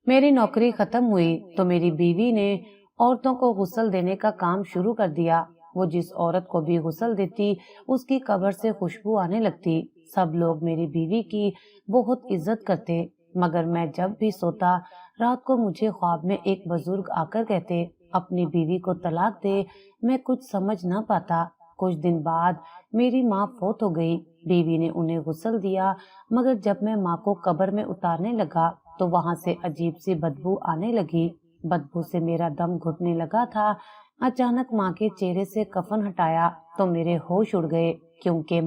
मेरी नौकरी खत्म हुई तो मेरी बीवी ने औरतों को गुस्ल देने का काम शुरू कर दिया। वो जिस औरत को भी गुस्ल देती उसकी कब्र से खुशबू आने लगती। सब लोग मेरी बीवी की बहुत इज्जत करते, मगर मैं जब भी सोता रात को मुझे ख्वाब में एक बुजुर्ग आकर कहते, अपनी बीवी को तलाक दे। मैं कुछ समझ ना पाता। कुछ दिन बाद मेरी माँ फौत हो गई। बीवी ने उन्हें गुस्ल दिया, मगर जब मैं माँ को कब्र में उतारने लगा तो वहां से अजीब सी बदबू आने लगी। बदबू से मेरा दम घुटने लगा था। अचानक माँ के चेहरे से कफन हटाया तो मेरे होश उड़ गए, क्योंकि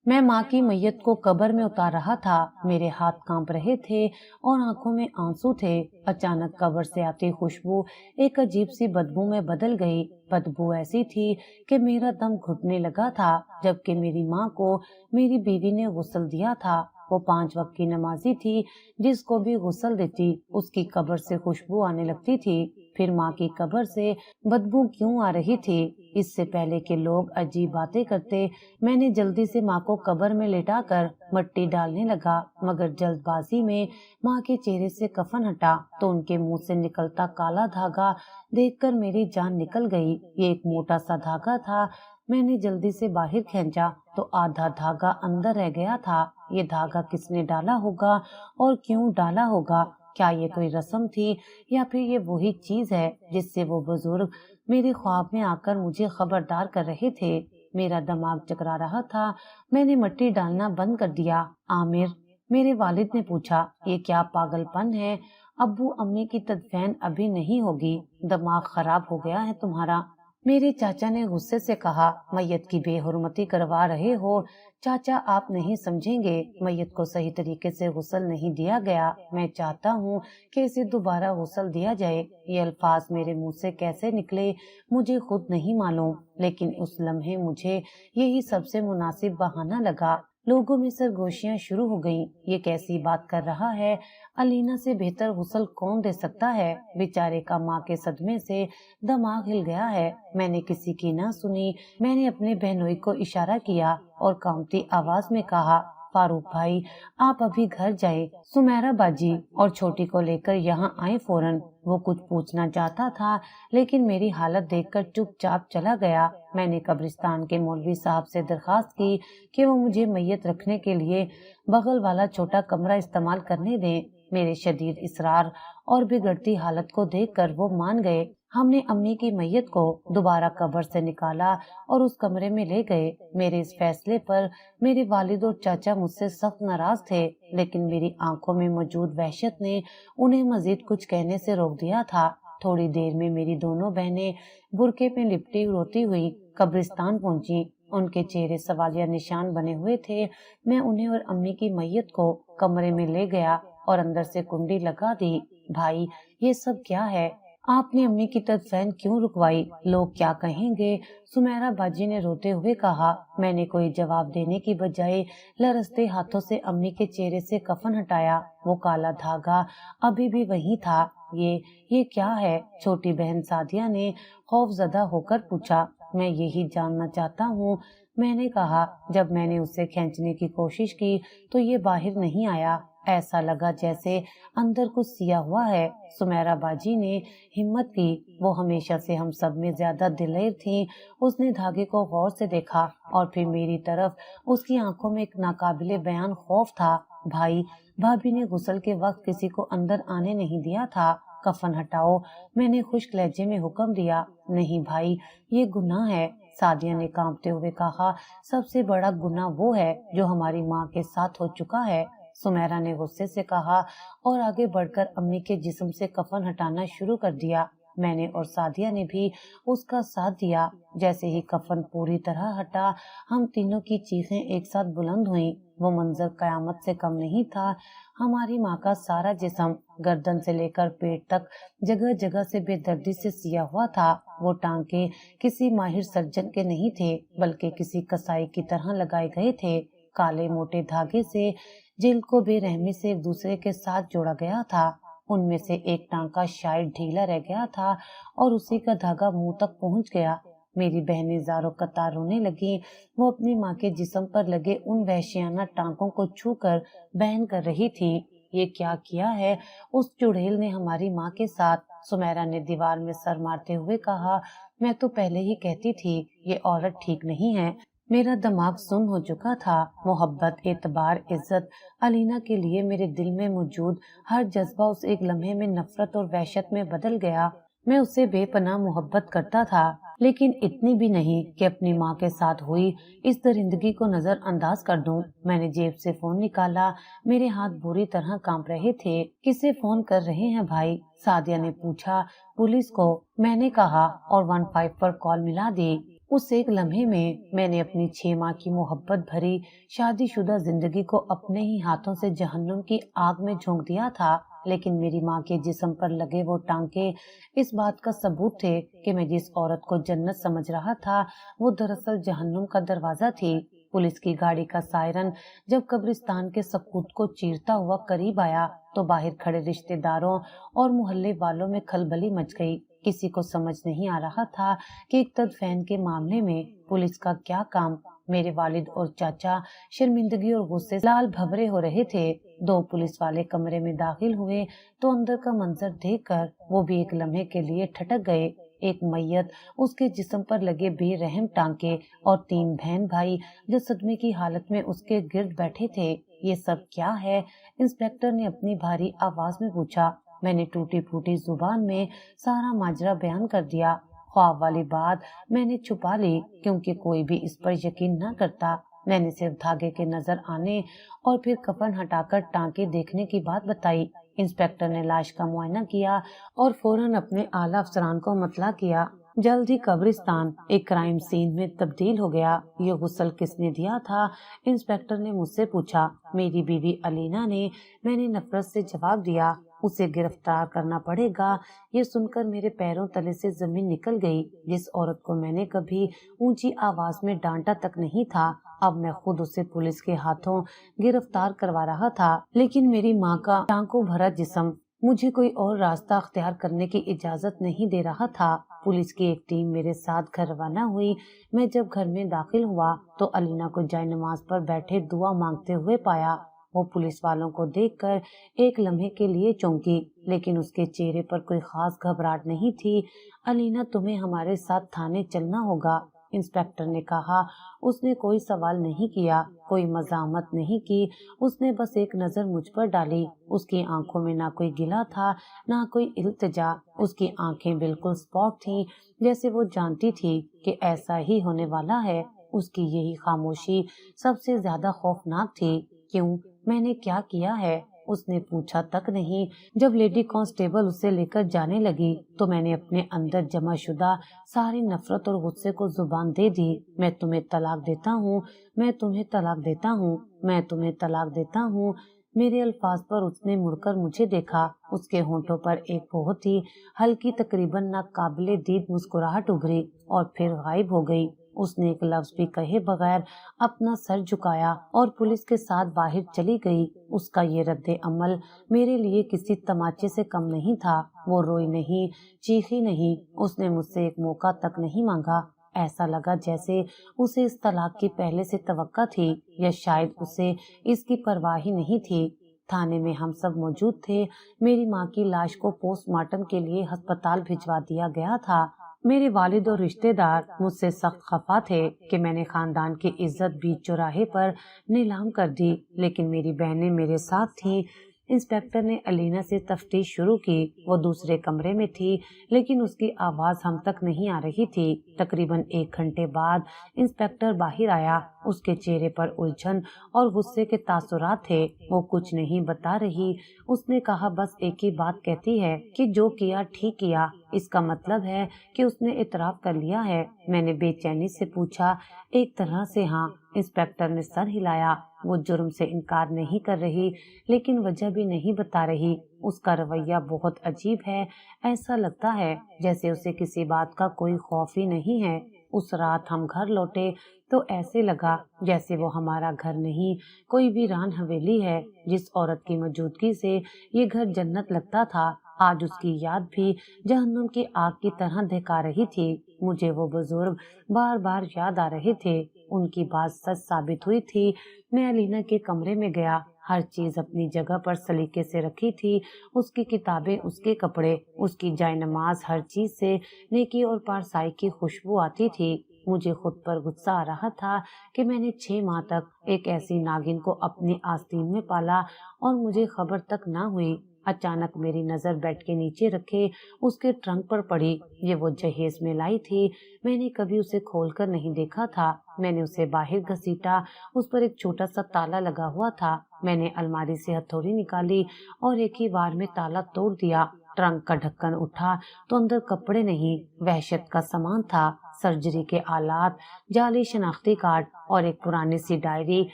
मैं माँ की मैयत को कब्र में उतार रहा था। मेरे हाथ कांप रहे थे और आंखों में आंसू थे। अचानक कब्र से आती खुशबू एक अजीब सी बदबू में बदल गई। बदबू ऐसी थी कि मेरा दम घुटने लगा था। जबकि मेरी माँ को मेरी बीवी ने गुस्ल दिया था। वो 5 वक्त की नमाजी थी। जिसको भी गुस्ल देती उसकी कब्र से खुशबू आने लगती थी। फिर माँ की कब्र से बदबू क्यों आ रही थी? इससे पहले कि लोग अजीब बातें करते, मैंने जल्दी से माँ को कब्र में लेटाकर मट्टी डालने लगा, मगर जल्दबाजी में माँ के चेहरे से कफन हटा तो उनके मुंह से निकलता काला धागा देखकर मेरी जान निकल गई। ये एक मोटा सा धागा था। मैंने जल्दी से बाहर खींचा तो आधा धागा अंदर रह गया था। ये धागा किसने डाला होगा और क्यों डाला होगा? क्या ये कोई रस्म थी या फिर ये वही चीज है जिससे वो बुजुर्ग मेरे ख्वाब में आकर मुझे खबरदार कर रहे थे? मेरा दिमाग चकरा रहा था। मैंने मिट्टी डालना बंद कर दिया। आमिर, मेरे वालिद ने पूछा, ये क्या पागलपन है? अब्बू अम्मी की तदफीन अभी नहीं होगी, दिमाग खराब हो गया है तुम्हारा। मेरे चाचा ने गुस्से से कहा, मैयत की बेहुरमती करवा रहे हो। चाचा, आप नहीं समझेंगे, मैयत को सही तरीके से गुस्ल नहीं दिया गया। मैं चाहता हूँ कि इसे दोबारा गुस्ल दिया जाए। ये अल्फाज मेरे मुंह से कैसे निकले मुझे खुद नहीं मालूम, लेकिन उस लम्हे मुझे यही सबसे मुनासिब बहाना लगा। लोगों में सरगोशियां शुरू हो गईं। ये कैसी बात कर रहा है? अलीना से बेहतर गुस्ल कौन दे सकता है? बेचारे का माँ के सदमे से दिमाग हिल गया है। मैंने किसी की ना सुनी। मैंने अपने बहनोई को इशारा किया और कांपती आवाज में कहा, फारूक भाई, आप अभी घर जाएं। सुमेरा बाजी और छोटी को लेकर यहाँ आए फौरन। वो कुछ पूछना चाहता था, लेकिन मेरी हालत देखकर चुपचाप चला गया। मैंने कब्रिस्तान के मौलवी साहब से दरखास्त की कि वो मुझे मैयत रखने के लिए बगल वाला छोटा कमरा इस्तेमाल करने दें। मेरे शदीद इसरार और बिगड़ती हालत को देखकर वो मान गए। हमने अम्मी की मैयत को दोबारा कब्र से निकाला और उस कमरे में ले गए। मेरे इस फैसले पर मेरे वालिद और चाचा मुझसे सख्त नाराज थे, लेकिन मेरी आंखों में मौजूद वहशत ने उन्हें मजीद कुछ कहने से रोक दिया था। थोड़ी देर में मेरी दोनों बहनें बुरके में लिपटी रोती हुई कब्रिस्तान पहुंची। उनके चेहरे सवालिया निशान बने हुए थे। मैं उन्हें और अम्मी की मैयत को कमरे में ले गया और अंदर से कुंडी लगा दी। भाई, ये सब क्या है? आपने अम्मी की तदफीन क्यों रुकवाई? लोग क्या कहेंगे? सुमेरा बाजी ने रोते हुए कहा। मैंने कोई जवाब देने की बजाय लरसते हाथों से अम्मी के चेहरे से कफन हटाया। वो काला धागा अभी भी वही था। ये क्या है? छोटी बहन सादिया ने खौफजदा होकर पूछा। मैं यही जानना चाहता हूँ, मैंने कहा। जब मैंने उसे खींचने की कोशिश की तो ये बाहर नहीं आया। ऐसा लगा जैसे अंदर कुछ सिया हुआ है। सुमेरा बाजी ने हिम्मत की। वो हमेशा से हम सब में ज्यादा दिलेर थी। उसने धागे को गौर से देखा और फिर मेरी तरफ। उसकी आंखों में एक नाकाबिले बयान खौफ था। भाई, भाभी ने गुस्ल के वक्त किसी को अंदर आने नहीं दिया था। कफन हटाओ, मैंने खुश्क लहजे में हुक्म दिया। नहीं भाई, ये गुनाह है, सादिया ने कांपते हुए कहा। सबसे बड़ा गुनाह वो है जो हमारी माँ के साथ हो चुका है, सुमेरा ने गुस्से से कहा और आगे बढ़कर अम्मी के जिस्म से कफन हटाना शुरू कर दिया। मैंने और सादिया ने भी उसका साथ दिया। जैसे ही कफन पूरी तरह हटा, हम तीनों की चीखें एक साथ बुलंद हुईं। वो मंजर कयामत से कम नहीं था। हमारी माँ का सारा जिस्म गर्दन से लेकर पेट तक जगह जगह से बेदर्दी से सिया हुआ था। वो टांके किसी माहिर सर्जन के नहीं थे, बल्कि किसी कसाई की तरह लगाए गए थे। काले मोटे धागे से जिल्द को बेरहमी से एक दूसरे के साथ जोड़ा गया था। उनमें से एक टांका शायद ढीला रह गया था और उसी का धागा मुंह तक पहुंच गया। मेरी बहनें ज़ारो कतार रोने लगी। वो अपनी माँ के जिस्म पर लगे उन वहशियाना टांकों को छूकर बहन कर रही थी। یہ کیا کیا ہے اس چڑیل نے ہماری ماں کے ساتھ؟ سمیرا نے دیوار میں سر مارتے ہوئے کہا، میں تو پہلے ہی کہتی تھی یہ عورت ٹھیک نہیں ہے۔ میرا دماغ سن ہو چکا تھا۔ محبت، اعتبار، عزت، علینا کے لیے میرے دل میں موجود ہر جذبہ اس ایک لمحے میں نفرت اور وحشت میں بدل گیا۔ میں اسے بے پناہ محبت کرتا تھا، لیکن اتنی بھی نہیں کہ اپنی ماں کے ساتھ ہوئی اس درندگی کو نظر انداز کر دوں۔ میں نے جیب سے فون نکالا، میرے ہاتھ بری طرح کانپ رہے تھے۔ کسے فون کر رہے ہیں بھائی؟ سعدیہ نے پوچھا۔ پولیس کو، میں نے کہا اور 15 پر کال ملا دی۔ اس ایک لمحے میں نے اپنی 6 ماہ کی محبت بھری شادی شدہ زندگی کو اپنے ہی ہاتھوں سے جہنم کی آگ میں جھونک دیا تھا، لیکن میری ماں کے جسم پر لگے وہ ٹانکے اس بات کا ثبوت تھے کہ میں جس عورت کو جنت سمجھ رہا تھا وہ دراصل جہنم کا دروازہ تھی۔ پولیس کی گاڑی کا سائرن جب قبرستان کے سکوت کو چیرتا ہوا قریب آیا تو باہر کھڑے رشتہ داروں اور محلے والوں میں کھلبلی مچ گئی۔ کسی کو سمجھ نہیں آ رہا تھا کہ ایک تدفین کے معاملے میں پولیس کا کیا کام۔ میرے والد اور چاچا شرمندگی اور غصے سے لال بھورے ہو رہے تھے۔ 2 پولیس والے کمرے میں داخل ہوئے تو اندر کا منظر دیکھ کر وہ بھی ایک لمحے کے لیے ٹھٹک گئے۔ ایک میت، اس کے جسم پر لگے بے رحم ٹانکے اور 3 بہن بھائی جو صدمے کی حالت میں اس کے گرد بیٹھے تھے۔ یہ سب کیا ہے؟ انسپیکٹر نے اپنی بھاری آواز میں پوچھا۔ میں نے ٹوٹی پھوٹی زبان میں سارا ماجرا بیان کر دیا۔ خواب والی بات میں نے چھپا لی کیونکہ کوئی بھی اس پر یقین نہ کرتا۔ میں نے صرف دھاگے کے نظر آنے اور پھر کفن ہٹا کر ٹانکے دیکھنے کی بات بتائی۔ انسپیکٹر نے لاش کا معائنہ کیا اور فوراً اپنے اعلیٰ افسران کو مطلع کیا۔ جلد ہی قبرستان ایک کرائم سین میں تبدیل ہو گیا۔ یہ غسل کس نے دیا تھا؟ انسپیکٹر نے مجھ سے پوچھا۔ میری بیوی علینا نے، میں نے نفرت سے جواب دیا۔ اسے گرفتار کرنا پڑے گا۔ یہ سن کر میرے پیروں تلے سے زمین نکل گئی۔ جس عورت کو میں نے کبھی اونچی آواز میں ڈانٹا تک نہیں تھا، اب میں خود اسے پولیس کے ہاتھوں گرفتار کروا رہا تھا۔ لیکن میری ماں کا ٹانکوں بھرا جسم مجھے کوئی اور راستہ اختیار کرنے کی اجازت نہیں دے رہا تھا۔ پولیس کی ایک ٹیم میرے ساتھ گھر روانہ ہوئی۔ میں جب گھر میں داخل ہوا تو علینا کو جائے نماز پر بیٹھے دعا مانگتے ہوئے پایا۔ وہ پولیس والوں کو دیکھ کر ایک لمحے کے لیے چونکی، لیکن اس کے چہرے پر کوئی خاص گھبراہٹ نہیں تھی۔ علینا، تمہیں ہمارے ساتھ تھانے چلنا ہوگا، انسپیکٹر نے کہا۔ اس نے کوئی سوال نہیں کیا، کوئی مزاحمت نہیں کی، اس نے بس ایک نظر مجھ پر ڈالی۔ اس کی آنکھوں میں نہ کوئی گلہ تھا نہ کوئی التجا۔ اس کی آنکھیں بالکل اسپاٹ تھیں، جیسے وہ جانتی تھی کہ ایسا ہی ہونے والا ہے۔ اس کی یہی خاموشی سب سے زیادہ خوفناک تھی۔ کیوں؟ میں نے کیا کیا ہے؟ اس نے پوچھا تک نہیں۔ جب لیڈی کانسٹیبل اسے لے کر جانے لگی تو میں نے اپنے اندر جمع شدہ ساری نفرت اور غصے کو زبان دے دی۔ میں تمہیں طلاق دیتا ہوں، میں تمہیں طلاق دیتا ہوں، میں تمہیں طلاق دیتا ہوں۔ میرے الفاظ پر اس نے مڑ کر مجھے دیکھا۔ اس کے ہونٹوں پر ایک بہت ہی ہلکی، تقریباً ناقابل دید مسکراہٹ ابھری اور پھر غائب ہو گئی۔ اس نے ایک لفظ بھی کہے بغیر اپنا سر جھکایا اور پولیس کے ساتھ باہر چلی گئی۔ اس کا یہ رد عمل میرے لیے کسی تماچے سے کم نہیں تھا۔ وہ روئی نہیں، چیخی نہیں، اس نے مجھ سے ایک موقع تک نہیں مانگا۔ ایسا لگا جیسے اسے اس طلاق کی پہلے سے توقع تھی، یا شاید اسے اس کی پرواہ ہی نہیں تھی۔ تھانے میں ہم سب موجود تھے۔ میری ماں کی لاش کو پوسٹ مارٹم کے لیے ہسپتال بھجوا دیا گیا تھا۔ میرے والد اور رشتہ دار مجھ سے سخت خفا تھے کہ میں نے خاندان کی عزت بیچ چوراہے پر نیلام کر دی، لیکن میری بہنیں میرے ساتھ تھیں۔ انسپیکٹر نے علینا سے تفتیش شروع کی۔ وہ دوسرے کمرے میں تھی، لیکن اس کی آواز ہم تک نہیں آ رہی تھی۔ تقریباً 1 گھنٹے بعد انسپیکٹر باہر آیا۔ اس کے چہرے پر الجھن اور غصے کے تاثرات تھے۔ وہ کچھ نہیں بتا رہی۔ اس نے کہا، بس ایک ہی بات کہتی ہے کہ جو کیا ٹھیک کیا۔ اس کا مطلب ہے کہ اس نے اعتراف کر لیا ہے؟ میں نے بے چینی سے پوچھا۔ ایک طرح سے ہاں، انسپیکٹر نے سر ہلایا۔ وہ جرم سے انکار نہیں کر رہی، لیکن وجہ بھی نہیں بتا رہی۔ اس کا رویہ بہت عجیب ہے۔ ایسا لگتا ہے جیسے اسے کسی بات کا کوئی خوف ہی نہیں ہے۔ اس رات ہم گھر لوٹے تو ایسے لگا جیسے وہ ہمارا گھر نہیں، کوئی ویران حویلی ہے۔ جس عورت کی موجودگی سے یہ گھر جنت لگتا تھا، آج اس کی یاد بھی جہنم کی آگ کی طرح دہکا رہی تھی۔ مجھے وہ بزرگ بار بار یاد آ رہے تھے۔ ان کی بات سچ ثابت ہوئی تھی۔ میں علینا کے کمرے میں گیا۔ हर चीज अपनी जगह पर सलीके से रखी थी। उसकी किताबें, उसके कपड़े, उसकी जायनमाज, हर चीज से नेकी और पारसाई की खुशबू आती थी। मुझे खुद पर गुस्सा आ रहा था कि मैंने 6 माह तक एक ऐसी नागिन को अपनी आस्तीन में पाला और मुझे खबर तक ना हुई। अचानक मेरी नजर बेड के नीचे रखे उसके ट्रंक पर पड़ी। ये वो जहेज में लाई थी। मैंने कभी उसे खोलकर नहीं देखा था। मैंने उसे बाहर घसीटा। उस पर एक छोटा सा ताला लगा हुआ था। मैंने अलमारी से हथौड़ी निकाली और एक ही बार में ताला तोड़ दिया। ट्रंक का ढक्कन उठा तो अंदर कपड़े नहीं, वहशत का सामान था। सर्जरी के आलात, जाली शनाख्ती कार्ड और एक पुरानी सी डायरी।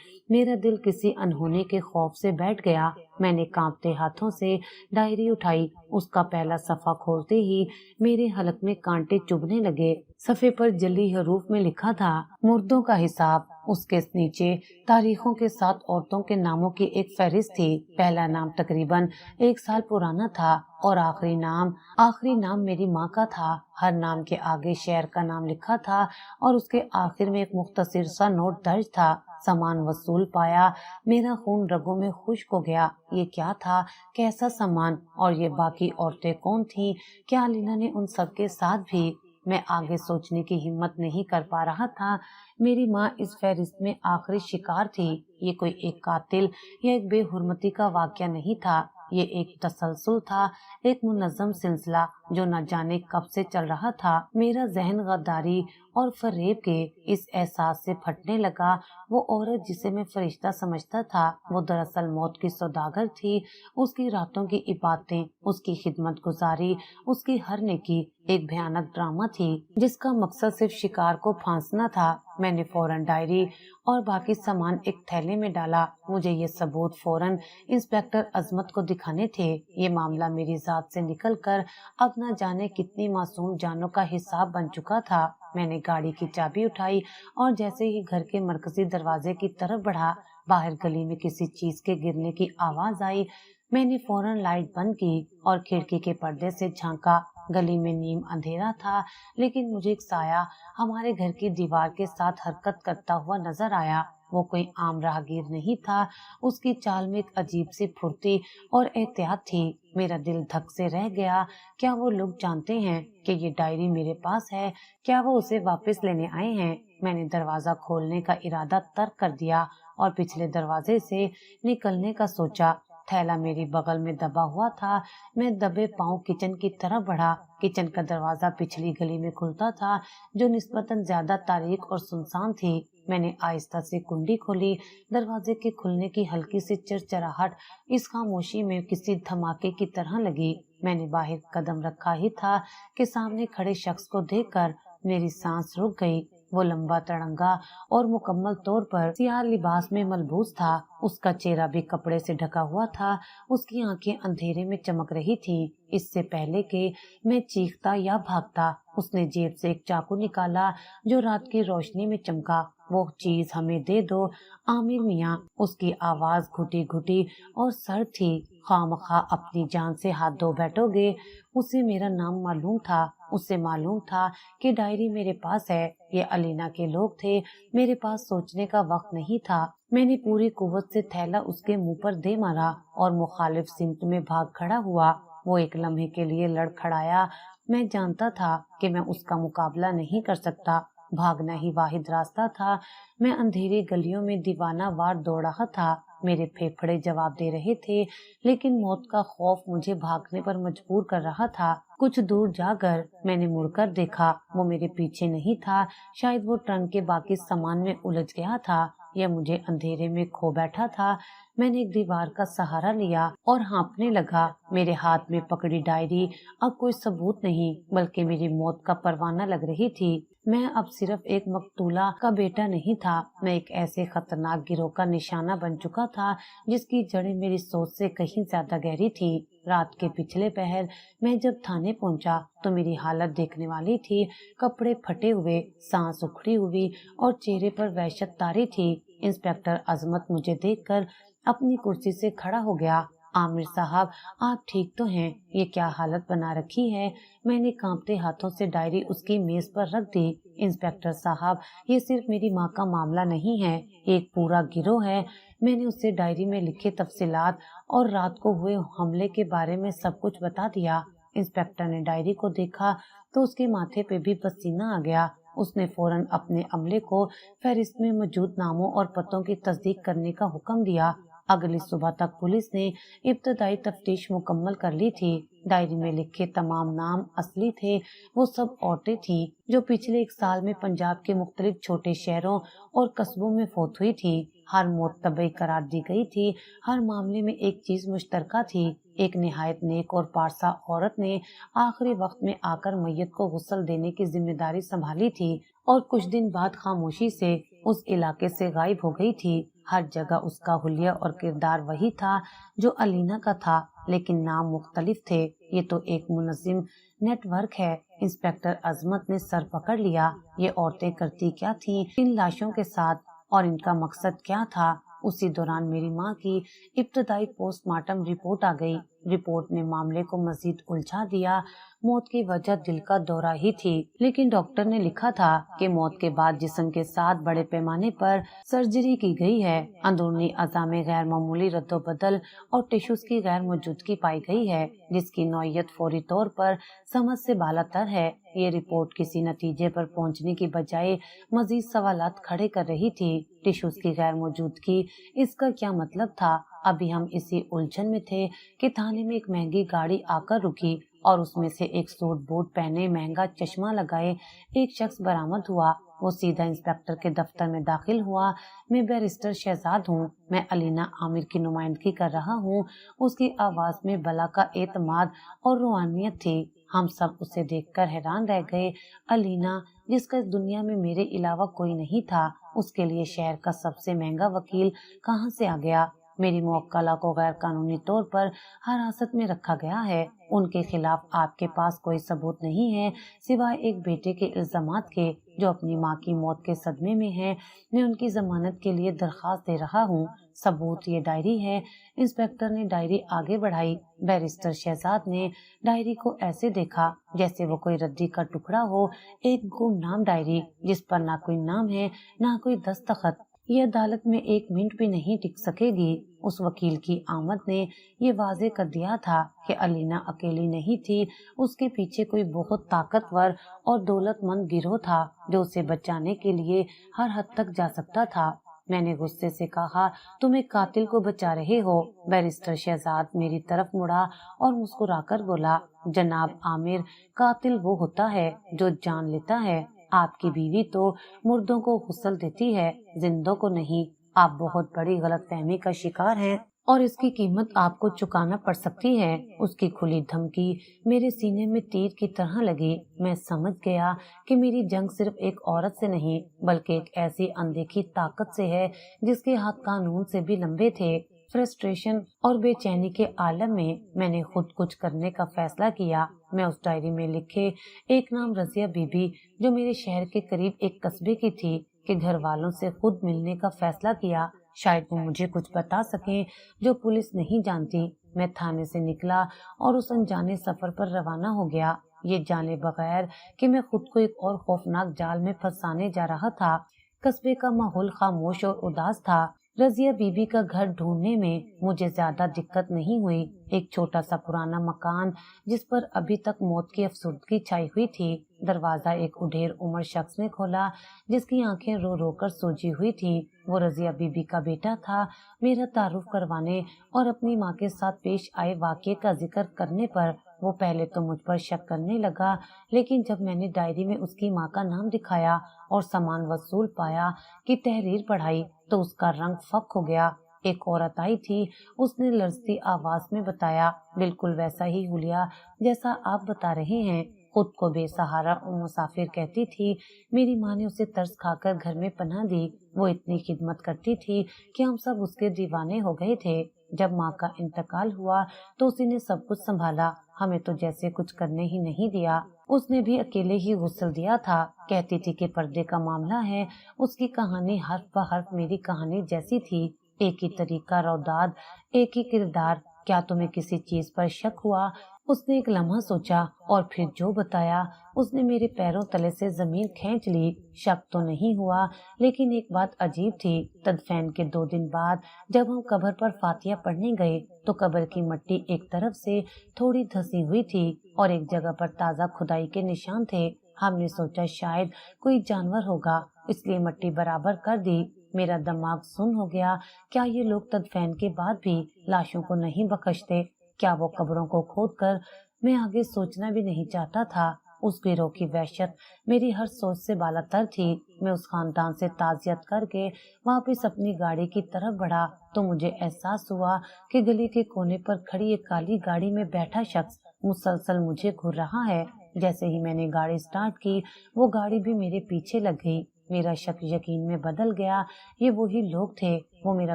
मेरा दिल किसी अनहोनी के खौफ से बैठ गया। मैंने कांपते हाथों से डायरी उठाई। उसका पहला सफा खोलते ही मेरे हलक में कांटे चुभने लगे। सफे पर जली हरूफ में लिखा था, मुर्दों का हिसाब। उसके नीचे तारीखों के साथ औरतों के नामों की एक फहरिस्त थी। पहला नाम तकरीबन 1 साल पुराना था और आखिरी नाम मेरी माँ का था। हर नाम के आगे शहर का नाम लिखा था और उसके आखिर में एक मुख्तसर सा नोट दर्ज था, सामान वसूल पाया। मेरा खून रगों में खुश्क हो गया। ये क्या था? कैसा सामान? और ये बाकी औरतें कौन थीं? क्या लीना ने उन सबके साथ भी? मैं आगे सोचने की हिम्मत नहीं कर पा रहा था। मेरी माँ इस फहरिस्त में आखिरी शिकार थी। ये कोई एक कातिल या एक बेहुरमती का वाकया नहीं था। ये एक तसलसल था, एक मुनज़्ज़म सिलसिला जो न जाने कब से चल रहा था। मेरा जहन गद्दारी और फरेब के इस एहसास से फटने लगा। वो औरत जिसे मैं फरिश्ता समझता था, वो दरअसल मौत की सौदागर थी। उसकी रातों की इबादतें, उसकी खिदमत गुजारी, उसकी हर नेकी एक भयानक ड्रामा थी जिसका मकसद सिर्फ शिकार को फांसना था। मैंने फौरन डायरी और बाकी सामान एक थैले में डाला। मुझे ये सबूत फौरन इंस्पेक्टर अजमत को दिखाने थे। ये मामला मेरी जात से निकलकर अब न जाने कितनी मासूम जानों का हिसाब बन चुका था। मैंने गाड़ी की चाबी उठाई और जैसे ही घर के मरकजी दरवाजे की तरफ बढ़ा, बाहर गली में किसी चीज के गिरने की आवाज आई। मैंने फौरन लाइट बंद की और खिड़की के पर्दे से झांका। गली में नीम अंधेरा था, लेकिन मुझे एक साया हमारे घर की दीवार के साथ हरकत करता हुआ नजर आया। वो कोई आम राहगीर नहीं था। उसकी चाल में एक अजीब सी फुर्ती और एहतियात थी। मेरा दिल धक से रह गया। क्या वो लोग जानते हैं कि ये डायरी मेरे पास है? क्या वो उसे वापस लेने आए हैं? मैंने दरवाजा खोलने का इरादा तर्क कर दिया और पिछले दरवाजे से निकलने का सोचा। थैला मेरी बगल में दबा हुआ था। मैं दबे पांव किचन की तरफ बढ़ा। किचन का दरवाजा पिछली गली में खुलता था, जो निस्बतन ज्यादा तारीक और सुनसान थी। मैंने आहिस्ता से कुंडी खोली। दरवाजे के खुलने की हल्की सी चिरचिराहट इस खामोशी में किसी धमाके की तरह लगी। मैंने बाहर कदम रखा ही था कि सामने खड़े शख्स को देखकर मेरी सांस रुक गई। वो लंबा, तड़ंगा और मुकम्मल तौर पर सियाह लिबास में मलबूस था। उसका चेहरा भी कपड़े से ढका हुआ था। उसकी आंखें अंधेरे में चमक रही थीं। इससे पहले कि मैं चीखता या भागता, उसने जेब से एक चाकू निकाला जो रात की रोशनी में चमका। वो चीज हमें दे दो, आमिर मियाँ। उसकी आवाज घुटी घुटी और सर्द थी। खामखा अपनी जान से हाथ धो बैठोगे? उसे मेरा नाम मालूम था। उसे मालूम था कि डायरी मेरे पास है। ये अलीना के लोग थे। मेरे पास सोचने का वक्त नहीं था। मैंने पूरी कुव्वत से थैला उसके मुंह पर दे मारा और मुखालिफ सिमत में भाग खड़ा हुआ। वो एक लम्हे के लिए लड़खड़ाया। मैं जानता था कि मैं उसका मुकाबला नहीं कर सकता। भागना ही वाहिद रास्ता था। मैं अंधेरी गलियों में दीवाना वार दौड़ रहा था। मेरे फेफड़े जवाब दे रहे थे, लेकिन मौत का खौफ मुझे भागने पर मजबूर कर रहा था। कुछ दूर जाकर मैंने मुड़कर देखा। वो मेरे पीछे नहीं था। शायद वो ट्रंक के बाकी सामान में उलझ गया था या मुझे अंधेरे में खो बैठा था। मैंने एक दीवार का सहारा लिया और हाँफने लगा। मेरे हाथ में पकड़ी डायरी अब कोई सबूत नहीं, बल्कि मेरी मौत का परवाना लग रही थी। मैं अब सिर्फ एक मकतूला का बेटा नहीं था। मैं एक ऐसे खतरनाक गिरोह का निशाना बन चुका था जिसकी जड़ें मेरी सोच से कहीं ज्यादा गहरी थी। रात के पिछले पहर मैं जब थाने पहुंचा तो मेरी हालत देखने वाली थी। कपड़े फटे हुए, सांस उखड़ी हुई और चेहरे पर वहशत तारी थी। इंस्पेक्टर अजमत मुझे देखकर अपनी कुर्सी से खड़ा हो गया। आमिर साहब, आप ठीक तो हैं? ये क्या हालत बना रखी है? मैंने कांपते हाथों से डायरी उसकी मेज पर रख दी। इंस्पेक्टर साहब, ये सिर्फ मेरी माँ का मामला नहीं है, एक पूरा गिरोह है। मैंने उसे डायरी में लिखे तफसीलात और रात को हुए हमले के बारे में सब कुछ बता दिया। इंस्पेक्टर ने डायरी को देखा तो उसके माथे पे भी पसीना आ गया। उसने फौरन अपने अमले को फहरिस्त में मौजूद नामों और पतों की तस्दीक करने का हुक्म दिया। अगली सुबह तक पुलिस ने इब्तदाई तफ्तीश मुकम्मल कर ली थी। डायरी में लिखे तमाम नाम असली थे। वो सब औरतें थीं जो पिछले एक साल में पंजाब के मुख्तलिफ छोटे शहरों और कस्बों में फौत हुई थी। हर मौत तबई करार दी गई थी। हर मामले में एक चीज मुश्तरका थी, एक निहायत नेक और पारसा औरत ने आखिरी वक्त में आकर मैयत को गुस्ल देने की जिम्मेदारी संभाली थी और कुछ दिन बाद खामोशी से उस इलाके से गायब हो गई थी। हर जगह उसका हुलिया और किरदार वही था जो अलीना का था, लेकिन नाम मुख्तलिफ थे। ये तो एक मुनज़्ज़िम नेटवर्क है। इंस्पेक्टर अजमत ने सर पकड़ लिया। ये औरतें करती क्या थीं इन लाशों के साथ और इनका मकसद क्या था? उसी दौरान मेरी माँ की इब्तदाई पोस्टमार्टम रिपोर्ट आ गई। रिपोर्ट ने मामले को मजीद उलझा दिया। मौत की वजह दिल का दौरा ही थी, लेकिन डॉक्टर ने लिखा था कि मौत के बाद जिस्म के साथ बड़े पैमाने पर सर्जरी की गई है। अंदरूनी अज़ा में गैर मामूली रद्दोबदल और टिश्यूज की गैर मौजूदगी पाई गई है, जिसकी नौयत फौरी तौर पर समझ से बालातर है। ये रिपोर्ट किसी नतीजे पर पहुंचने की बजाय मजीद सवालात खड़े कर रही थी। टिश्यूज की गैर मौजूदगी, इसका क्या मतलब था? अभी हम इसी उलझन में थे कि थाने में एक महंगी गाड़ी आकर रुकी और उसमें से एक सूट बूट पहने, महंगा चश्मा लगाए एक शख्स बरामद हुआ। वो सीधा इंस्पेक्टर के दफ्तर में दाखिल हुआ। मैं बैरिस्टर शहजाद हूँ। मैं अलीना आमिर की नुमाइंदगी कर रहा हूँ। उसकी आवाज में बला का एतमाद और रूहानियत थी। हम सब उसे देखकर हैरान रह गए। अलीना, जिसका इस दुनिया में मेरे अलावा कोई नहीं था, उसके लिए शहर का सबसे महंगा वकील कहाँ से आ गया? मेरी मुवक्किला को गैर कानूनी तौर पर हिरासत में रखा गया है। उनके खिलाफ आपके पास कोई सबूत नहीं है सिवाय एक बेटे के इल्जामात के, जो अपनी माँ की मौत के सदमे में है। मैं उनकी जमानत के लिए दरखास्त दे रहा हूँ। सबूत ये डायरी है। इंस्पेक्टर ने डायरी आगे बढ़ाई। बैरिस्टर शहजाद ने डायरी को ऐसे देखा जैसे वो कोई रद्दी का टुकड़ा हो, एक गुमनाम डायरी जिस पर ना कोई नाम है ना कोई दस्तखत। ये अदालत में एक मिनट भी नहीं टिक सकेगी। उस वकील की आमद ने ये वाजे कर दिया था कि अलीना अकेली नहीं थी। उसके पीछे कोई बहुत ताकतवर और दौलतमंद गिरोह था जो उसे बचाने के लिए हर हद तक जा सकता था। मैंने गुस्से से कहा, तुम एक कातिल को बचा रहे हो। बैरिस्टर शहजाद मेरी तरफ मुड़ा और मुस्कुराकर बोला, जनाब आमिर, कातिल वो होता है जो जान लेता है। आपकी बीवी तो मुर्दों को गुस्ल देती है, जिंदों को नहीं। आप बहुत बड़ी गलतफहमी का शिकार हैं और इसकी कीमत आपको चुकाना पड़ सकती है। उसकी खुली धमकी मेरे सीने में तीर की तरह लगी। मैं समझ गया कि मेरी जंग सिर्फ एक औरत से नहीं बल्कि एक ऐसी अनदेखी ताकत से है जिसके हाथ कानून से भी लंबे थे। फ्रस्ट्रेशन और बेचैनी के आलम में मैंने खुद कुछ करने का फैसला किया। मैं उस डायरी में लिखे एक नाम रजिया बीबी, जो मेरे शहर के करीब एक कस्बे की थी, के घर वालों से खुद मिलने का फैसला किया। शायद वो मुझे कुछ बता सकें जो पुलिस नहीं जानती। मैं थाने से निकला और उस अनजाने सफर पर रवाना हो गया, ये जाने बगैर कि मैं खुद को एक और खौफनाक जाल में फंसाने जा रहा था। कस्बे का माहौल खामोश और उदास था। रजिया बीबी का घर ढूंढने में मुझे ज्यादा दिक्कत नहीं हुई। एक छोटा सा पुराना मकान जिस पर अभी तक मौत की अफसुर्दगी छाई हुई थी। दरवाजा एक उढेर उम्र शख्स ने खोला जिसकी आंखें रो रो कर सूजी हुई थी। वो रजिया बीबी का बेटा था। मेरा तारुफ करवाने और अपनी माँ के साथ पेश आए वाक़ये का जिक्र करने पर वो पहले तो मुझ पर शक करने लगा, लेकिन जब मैंने डायरी में उसकी माँ का नाम दिखाया और सामान वसूल पाया की तहरीर पढ़ाई तो उसका रंग फक हो गया। एक औरत आई थी, उसने लरजती आवाज में बताया, बिल्कुल वैसा ही हुलिया जैसा आप बता रहे हैं। खुद को बेसहारा और मुसाफिर कहती थी। मेरी माँ ने उसे तरस खाकर घर में पनाह दी। वो इतनी खिदमत करती थी कि हम सब उसके दीवाने हो गए थे। जब माँ का इंतकाल हुआ तो उसी ने सब कुछ संभाला, हमें तो जैसे कुछ करने ही नहीं दिया। उसने भी अकेले ही गुस्ल दिया था। कहती थी कि पर्दे का मामला है। उसकी कहानी हर्फ ब हर्फ मेरी कहानी जैसी थी। एक ही तरीका रौदाद, एक ही किरदार, क्या तुम्हें किसी चीज पर शक हुआ? उसने एक लम्हा सोचा और फिर जो बताया उसने मेरे पैरों तले से जमीन खींच ली। शक तो नहीं हुआ, लेकिन एक बात अजीब थी। तदफैन के 2 दिन बाद जब हम कब्र पर फातिया पढ़ने गए तो कब्र की मिट्टी एक तरफ से थोड़ी धसी हुई थी और एक जगह पर ताजा खुदाई के निशान थे। हमने सोचा शायद कोई जानवर होगा, इसलिए मिट्टी बराबर कर दी। मेरा दिमाग सुन्न हो गया। क्या ये लोग तदफैन के बाद भी लाशों को नहीं बख्शते? क्या वो कब्रों को खोदकर? मैं आगे सोचना भी नहीं चाहता था। उस गिरोह की वहशत मेरी हर सोच से बालातर थी। मैं उस खानदान से ताज़ियत करके वापस अपनी गाड़ी की तरफ बढ़ा तो मुझे एहसास हुआ कि गली के कोने पर खड़ी एक काली गाड़ी में बैठा शख्स मुसलसल मुझे घूर रहा है। जैसे ही मैंने गाड़ी स्टार्ट की, वो गाड़ी भी मेरे पीछे लग गई। मेरा शक यकीन में बदल गया। ये वही लोग थे, वो मेरा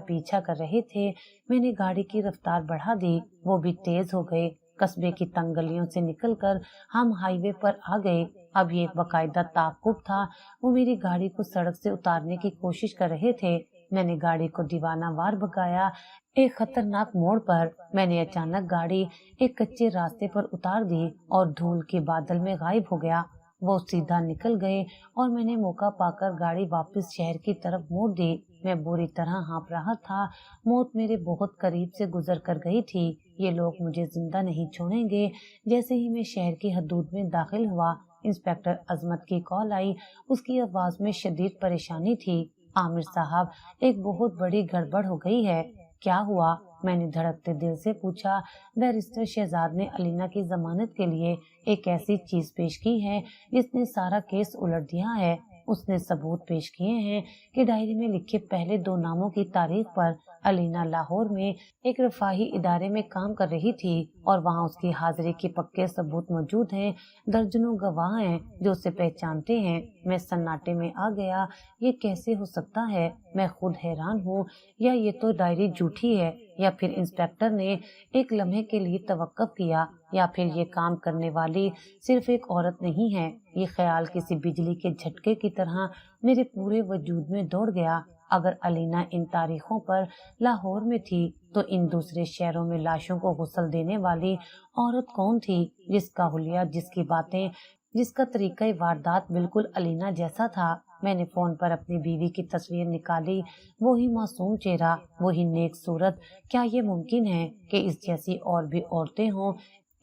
पीछा कर रहे थे। मैंने गाड़ी की रफ्तार बढ़ा दी, वो भी तेज हो गए। कस्बे की तंग गलियों से निकलकर हम हाईवे पर आ गए। अब ये एक बाकायदा ताक़ुब था। वो मेरी गाड़ी को सड़क से उतारने की कोशिश कर रहे थे। मैंने गाड़ी को दीवाना वार भगाया। एक खतरनाक मोड़ पर मैंने अचानक गाड़ी एक कच्चे रास्ते पर उतार दी और धूल के बादल में गायब हो गया। वो सीधा निकल गए और मैंने मौका पाकर गाड़ी वापस शहर की तरफ मोड़ दी। मैं बुरी तरह हाँफ रहा था। मौत मेरे बहुत करीब से गुजर कर गई थी। ये लोग मुझे जिंदा नहीं छोड़ेंगे। जैसे ही मैं शहर की हदूद में दाखिल हुआ, इंस्पेक्टर अजमत की कॉल आई। उसकी आवाज में शदीद परेशानी थी। आमिर साहब, एक बहुत बड़ी गड़बड़ हो गई है। क्या हुआ? मैंने धड़कते दिल से पूछा। बैरिस्टर शहजाद ने अलीना की जमानत के लिए एक ऐसी चीज पेश की है जिसने सारा केस उलट दिया है। उसने सबूत पेश किए हैं कि डायरी में लिखे पहले 2 नामों की तारीख पर अलीना लाहौर में एक रफाही इदारे में काम कर रही थी और वहां उसकी हाजिरी के पक्के सबूत मौजूद हैं। दर्जनों गवाह हैं जो उसे पहचानते हैं। मैं सन्नाटे में आ गया। ये कैसे हो सकता है? मैं खुद हैरान हूँ। या ये तो डायरी झूठी है, या फिर इंस्पेक्टर ने एक लम्हे के लिए तवक्कुफ किया, या फिर ये काम करने वाली सिर्फ एक औरत नहीं है। ये ख्याल किसी बिजली के झटके की तरह मेरे पूरे वजूद में दौड़ गया। अगर अलीना इन तारीखों पर लाहौर में थी तो इन दूसरे शहरों में लाशों को गुस्ल देने वाली औरत कौन थी, जिसका हुलिया, जिसकी बातें, जिसका तरीका वारदात बिल्कुल अलीना जैसा था। मैंने फोन पर अपनी बीवी की तस्वीर निकाली। वही मासूम चेहरा, वही नेक सूरत। क्या ये मुमकिन है कि इस जैसी और भी औरतें हों?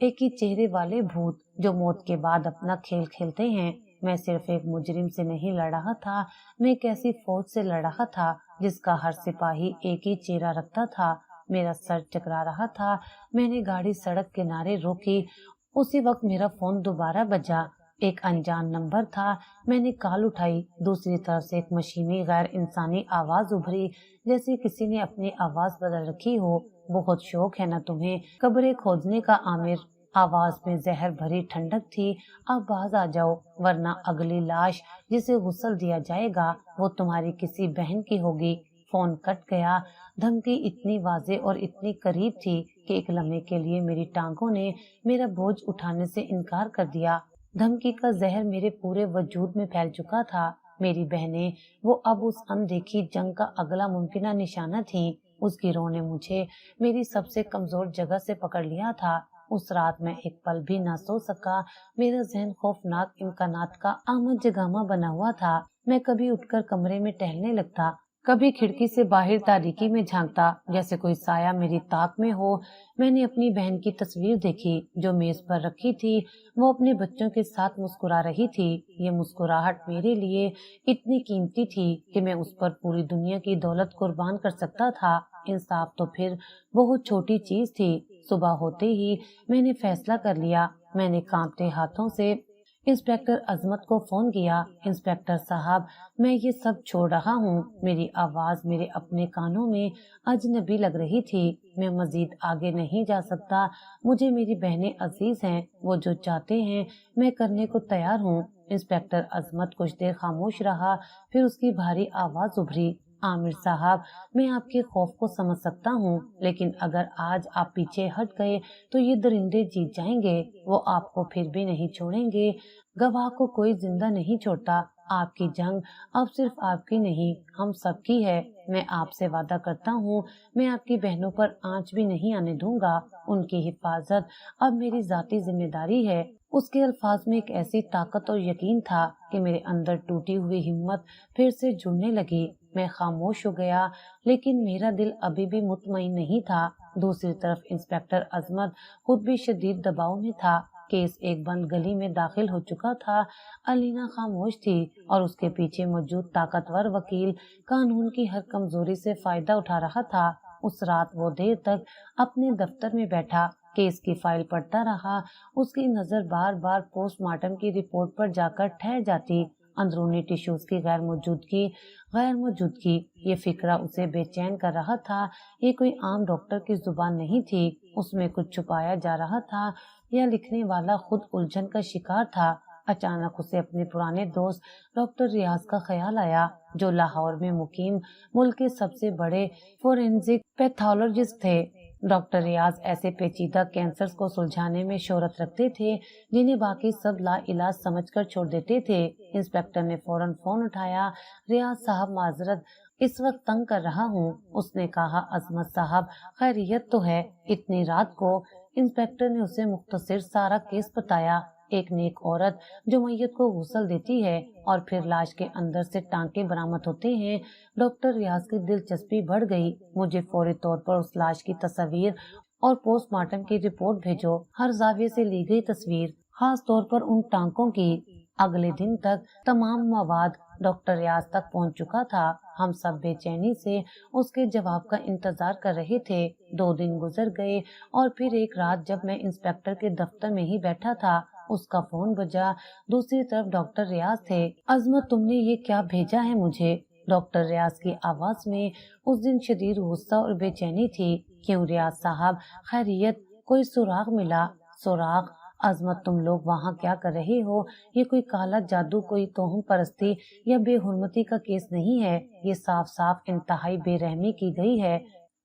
एक ही चेहरे वाले भूत जो मौत के बाद अपना खेल खेलते हैं। मैं सिर्फ एक मुजरिम से नहीं लड़ रहा था, मैं एक ऐसी फौज से लड़ रहा था जिसका हर सिपाही एक ही चेहरा रखता था। मेरा सर चकरा रहा था। मैंने गाड़ी सड़क किनारे रोकी। उसी वक्त मेरा फोन दोबारा बजा। एक अनजान नंबर था। मैंने कॉल उठाई। दूसरी तरफ से एक मशीनी गैर इंसानी आवाज उभरी, जैसे किसी ने अपनी आवाज बदल रखी हो। बहुत शौक है ना तुम्हें कब्रें खोदने का आमिर? आवाज में जहर भरी ठंडक थी। अब बाज आ जाओ, वरना अगली लाश जिसे गुस्ल दिया जाएगा वो तुम्हारी किसी बहन की होगी। फोन कट गया। धमकी इतनी वाजे और इतनी करीब थी कि एक लम्हे के लिए मेरी टांगों ने मेरा बोझ उठाने से इनकार कर दिया। धमकी का जहर मेरे पूरे वजूद में फैल चुका था। मेरी बहनें, वो अब उस अनदेखी जंग का अगला मुमकिन निशाना थी। उस गिरोह ने मुझे मेरी सबसे कमजोर जगह से पकड़ लिया था। उस रात मैं एक पल भी ना सो सका। मेरा जहन खौफनाक इम्कानात का आमद जगामा बना हुआ था। मैं कभी उठकर कमरे में टहलने लगता, कभी खिड़की से बाहर तारीकी में झांकता, जैसे कोई साया मेरी ताक में हो। मैंने अपनी बहन की तस्वीर देखी जो मेज पर रखी थी। वो अपने बच्चों के साथ मुस्कुरा रही थी। ये मुस्कुराहट मेरे लिए इतनी कीमती थी कि मैं उस पर पूरी दुनिया की दौलत कुर्बान कर सकता था। इंसाफ तो फिर बहुत छोटी चीज थी। सुबह होते ही मैंने फैसला कर लिया। मैंने कांपते हाथों से इंस्पेक्टर अजमत को फोन किया। इंस्पेक्टर साहब, मैं ये सब छोड़ रहा हूँ। मेरी आवाज मेरे अपने कानों में अजनबी लग रही थी। मैं मजीद आगे नहीं जा सकता। मुझे मेरी बहनें अजीज हैं। वो जो चाहते हैं मैं करने को तैयार हूँ। इंस्पेक्टर अजमत कुछ देर खामोश रहा, फिर उसकी भारी आवाज उभरी। आमिर साहब, मैं आपके खौफ को समझ सकता हूँ, लेकिन अगर आज आप पीछे हट गए तो ये दरिंदे जीत जाएंगे। वो आपको फिर भी नहीं छोड़ेंगे। गवाह को कोई जिंदा नहीं छोड़ता। آپ کی جنگ اب صرف آپ کی نہیں ہم سب کی ہے. میں آپ سے وعدہ کرتا ہوں میں آپ کی بہنوں پر آنچ بھی نہیں آنے دوں گا. ان کی حفاظت اب میری ذاتی ذمہ داری ہے. اس کے الفاظ میں ایک ایسی طاقت اور یقین تھا کہ میرے اندر ٹوٹی ہوئی ہمت پھر سے جڑنے لگی. میں خاموش ہو گیا لیکن میرا دل ابھی بھی مطمئن نہیں تھا. دوسری طرف انسپکٹر عظمت خود بھی شدید دباؤ میں تھا. کیس ایک بند گلی میں داخل ہو چکا تھا. الینا خاموش تھی اور اس کے پیچھے موجود طاقتور وکیل قانون کی ہر کمزوری سے فائدہ اٹھا رہا تھا. اس رات وہ دیر تک اپنے دفتر میں بیٹھا کیس کی فائل پڑھتا رہا. اس کی نظر بار بار پوسٹ مارٹم کی رپورٹ پر جا کر ٹھہر جاتی. اندرونی ٹیشوز کی غیر موجودگی یہ فکرہ اسے بے چین کر رہا تھا. یہ کوئی عام ڈاکٹر کی زبان نہیں تھی. اس میں کچھ چھپایا جا رہا تھا یا لکھنے والا خود الجھن کا شکار تھا. اچانک اسے اپنے پرانے دوست ڈاکٹر ریاض کا خیال آیا جو لاہور میں مقیم ملک کے سب سے بڑے فورینزک پیتھولوجسٹ تھے. ڈاکٹر ریاض ایسے پیچیدہ کینسرز کو سلجھانے میں شہرت رکھتے تھے جنہیں باقی سب لا علاج سمجھ کر چھوڑ دیتے تھے. انسپکٹر نے فوراً فون اٹھایا. ریاض صاحب معذرت اس وقت تنگ کر رہا ہوں. اس نے کہا عظمت صاحب خیریت تو ہے اتنی رات کو. انسپکٹر نے اسے مختصر سارا کیس بتایا. ایک نیک عورت جو میت کو غسل دیتی ہے اور پھر لاش کے اندر سے ٹانکے برآمد ہوتے ہیں. ڈاکٹر ریاض کی دلچسپی بڑھ گئی. مجھے فوری طور پر اس لاش کی تصاویر اور پوسٹ مارٹم کی رپورٹ بھیجو. ہر زاویے سے لی گئی تصویر خاص طور پر ان ٹانکوں کی. اگلے دن تک تمام مواد ڈاکٹر ریاض تک پہنچ چکا تھا. ہم سب بے چینی سے اس کے جواب کا انتظار کر رہے تھے. 2 دن گزر گئے اور پھر ایک رات جب میں انسپکٹر کے دفتر میں ہی بیٹھا تھا اس کا فون بجا. دوسری طرف ڈاکٹر ریاض تھے. عظمت تم نے یہ کیا بھیجا ہے مجھے؟ ڈاکٹر ریاض کی آواز میں اس دن شدید غصہ اور بے چینی تھی. کیوں ریاض صاحب خیریت؟ کوئی سراغ ملا؟ سراغ؟ عظمت تم لوگ وہاں کیا کر رہے ہو؟ یہ کوئی کالا جادو کوئی توہم پرستی یا بے حرمتی کا کیس نہیں ہے. یہ صاف صاف انتہائی بے رحمی کی گئی ہے.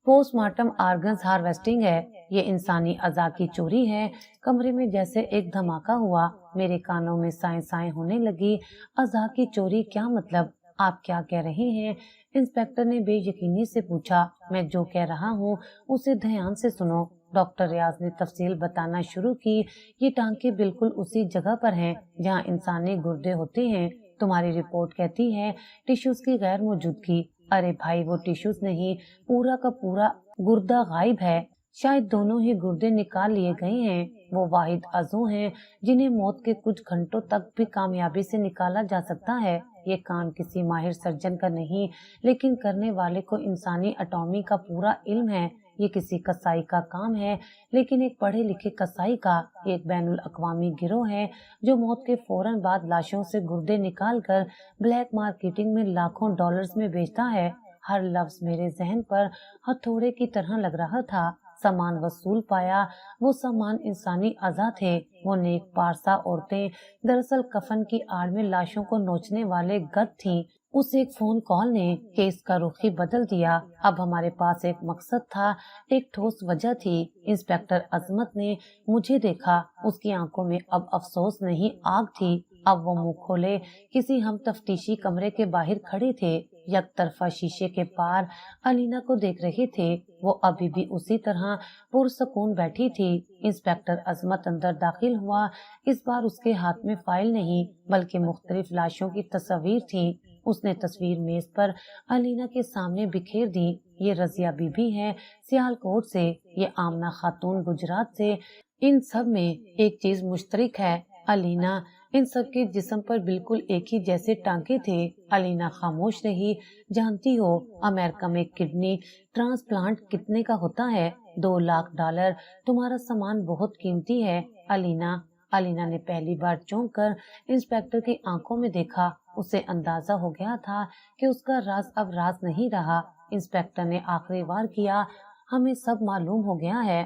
پوسٹ مارٹم آرگنز ہارویسٹنگ ہے. یہ انسانی اعضاء کی چوری ہے. کمرے میں جیسے ایک دھماکہ ہوا. میرے کانوں میں سائیں سائیں ہونے لگی. اعضاء کی چوری کیا مطلب؟ آپ کیا کہہ رہے ہیں؟ انسپکٹر نے بے یقینی سے پوچھا. میں جو کہہ رہا ہوں اسے دھیان سے سنو. ڈاکٹر ریاض نے تفصیل بتانا شروع کی. یہ ٹانکے بالکل اسی جگہ پر ہیں جہاں انسانی گردے ہوتے ہیں. تمہاری رپورٹ کہتی ہے ٹیشوز کی غیر موجودگی. ارے بھائی وہ ٹیشوز نہیں پورا کا پورا گردہ غائب ہے. شاید دونوں ہی گردے نکال لیے گئے ہیں. وہ واحد عضو ہیں جنہیں موت کے کچھ گھنٹوں تک بھی کامیابی سے نکالا جا سکتا ہے. یہ کام کسی ماہر سرجن کا نہیں لیکن کرنے والے کو انسانی اٹامی کا پورا علم ہے. یہ کسی کسائی کا کام ہے لیکن ایک پڑھے لکھے کسائی کا. ایک بین الاقوامی گروہ ہے جو موت کے فوراً بعد لاشوں سے گردے نکال کر بلیک مارکیٹنگ میں لاکھوں ڈالرز میں بیچتا ہے. ہر لفظ میرے ذہن پر ہتھوڑے کی طرح لگ رہا تھا. سامان وصول پایا. وہ سامان انسانی اعضاء تھے. وہ نیک پارسا عورتیں دراصل کفن کی آڑ میں لاشوں کو نوچنے والے گدھ تھیں. اس ایک فون کال نے کیس کا رخ ہی بدل دیا. اب ہمارے پاس ایک مقصد تھا ایک ٹھوس وجہ تھی. انسپکٹر عظمت نے مجھے دیکھا. اس کی آنکھوں میں اب افسوس نہیں آگ تھی. اب وہ منہ کھولے کسی ہم تفتیشی کمرے کے باہر کھڑے تھے. یک طرفہ شیشے کے پار الینا کو دیکھ رہے تھے. وہ ابھی بھی اسی طرح پرسکون بیٹھی تھی. انسپکٹر عظمت اندر داخل ہوا. اس بار اس کے ہاتھ میں فائل نہیں بلکہ مختلف لاشوں کی تصاویر تھی. اس نے تصویر میز پر الینا کے سامنے بکھیر دی. یہ رضیہ بی بی ہے سیال کوٹ سے. یہ آمنہ خاتون گجرات سے. ان سب میں ایک چیز مشترک ہے الینا. ان سب کے جسم پر بالکل ایک ہی جیسے ٹانکے تھے. الینا خاموش رہی. جانتی ہو امریکہ میں کڈنی ٹرانسپلانٹ کتنے کا ہوتا ہے؟ $2 لاکھ. تمہارا سامان بہت قیمتی ہے الینا. الینا نے پہلی بار چونک کر انسپکٹر کی آنکھوں میں دیکھا. اسے اندازہ ہو گیا تھا کہ اس کا راز اب راز نہیں رہا. انسپکٹر نے آخری وار کیا. ہمیں سب معلوم ہو گیا ہے.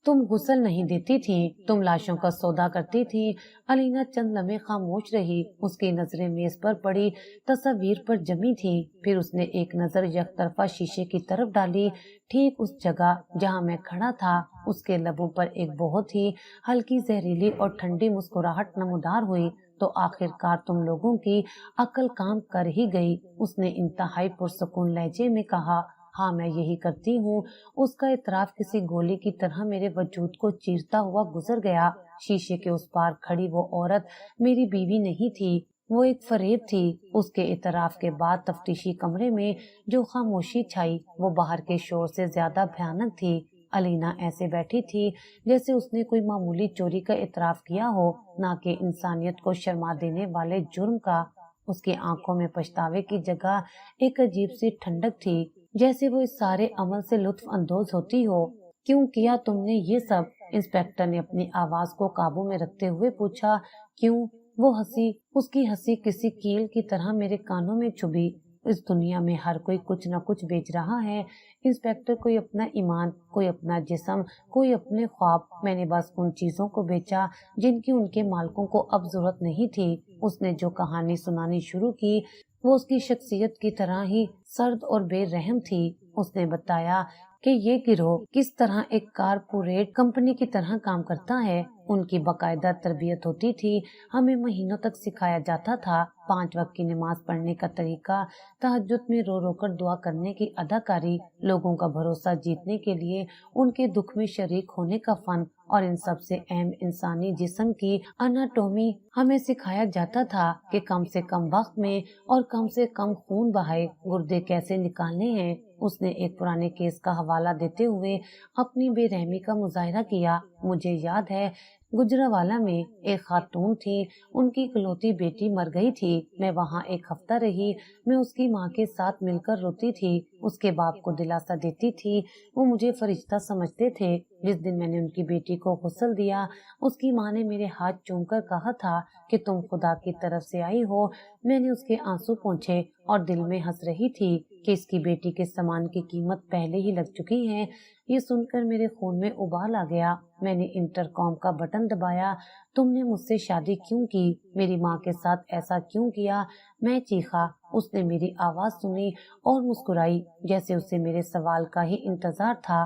तुम गुस्ल नहीं देती थी, तुम लाशों का सौदा करती थी। अलीना चंद लम्हे खामोश रही। उसकी नजरें मेज पर पड़ी तस्वीर पर जमी थी। फिर उसने एक नजर यकतरफा शीशे की तरफ डाली। ठीक उस जगह जहां मैं खड़ा था, उसके लबों पर एक बहुत ही हल्की जहरीली और ठंडी मुस्कुराहट नमूदार हुई। तो आखिरकार तुम लोगों की अक्ल काम कर ही गई, उसने इंतहाई पुरसुकून लहजे में कहा। हाँ, मैं यही करती हूँ। उसका इतराफ किसी गोली की तरह मेरे वजूद को चीरता हुआ गुजर गया। शीशे के उस पार खड़ी वो औरत मेरी बीवी नहीं थी, वो एक फरेब थी। उसके इतराफ के बाद तफ्तीशी कमरे में जो खामोशी छाई वो बाहर के शोर से ज्यादा भयानक थी। अलीना ऐसे बैठी थी जैसे उसने कोई मामूली चोरी का इतराफ किया हो, ना कि इंसानियत को शर्मा देने वाले जुर्म का। उसकी आंखों में पछतावे की जगह एक अजीब सी ठंडक थी, जैसे वो इस सारे अमल से लुत्फ अंदोज होती हो। क्यों किया तुमने ये सब? इंस्पेक्टर ने अपनी आवाज को काबू में रखते हुए पूछा। क्यों? वो हंसी, उसकी हंसी किसी कील की तरह मेरे कानों में चुभी। इस दुनिया में हर कोई कुछ न कुछ बेच रहा है इंस्पेक्टर, कोई अपना ईमान, कोई अपना जिस्म, कोई अपने ख्वाब। मैंने बस उन चीजों को बेचा जिनकी उनके मालिकों को अब जरूरत नहीं थी। उसने जो कहानी सुनानी शुरू की वो उसकी शख्सियत की तरह ही सर्द और बेरहम थी। उसने बताया कि ये गिरोह किस तरह एक कारपोरेट कंपनी की तरह काम करता है। उनकी बाकायदा तरबियत होती थी, हमें महीनों तक सिखाया जाता था। 5 वक्त की नमाज पढ़ने का तरीका, तहज्जुद में रो रो कर दुआ करने की अदाकारी, लोगों का भरोसा जीतने के लिए उनके दुख में शरीक होने का फन, और इन सबसे अहम इंसानी जिस्म की अनाटोमी। हमें सिखाया जाता था कि कम से कम वक्त में और कम से कम खून बहाए गुर्दे कैसे निकालने हैं। उसने एक पुराने केस का हवाला देते हुए अपनी बेरहमी का मुजाहिरा किया। मुझे याद है, गुजरावाला में एक खातून थी, उनकी इकलौती बेटी मर गई थी। मैं वहाँ एक हफ्ता रही। मैं उसकी माँ के साथ मिलकर रोती थी, उसके बाप को दिलासा देती थी। वो मुझे फरिश्ता समझते थे। जिस दिन मैंने उनकी बेटी को गुस्ल दिया, उसकी माँ ने मेरे हाथ चूमकर कहा था कि तुम खुदा की तरफ से आई हो। मैंने उसके आंसू पोंछे और दिल में हंस रही थी कि इसकी बेटी के सामान की कीमत पहले ही लग चुकी है। ये सुनकर मेरे खून में उबाल आ गया। मैंने इंटरकॉम का बटन दबाया। तुमने मुझसे शादी क्यों की? मेरी माँ के साथ ऐसा क्यों किया? मैं चीखा। उसने मेरी आवाज सुनी और मुस्कुराई, जैसे उसे मेरे सवाल का ही इंतजार था।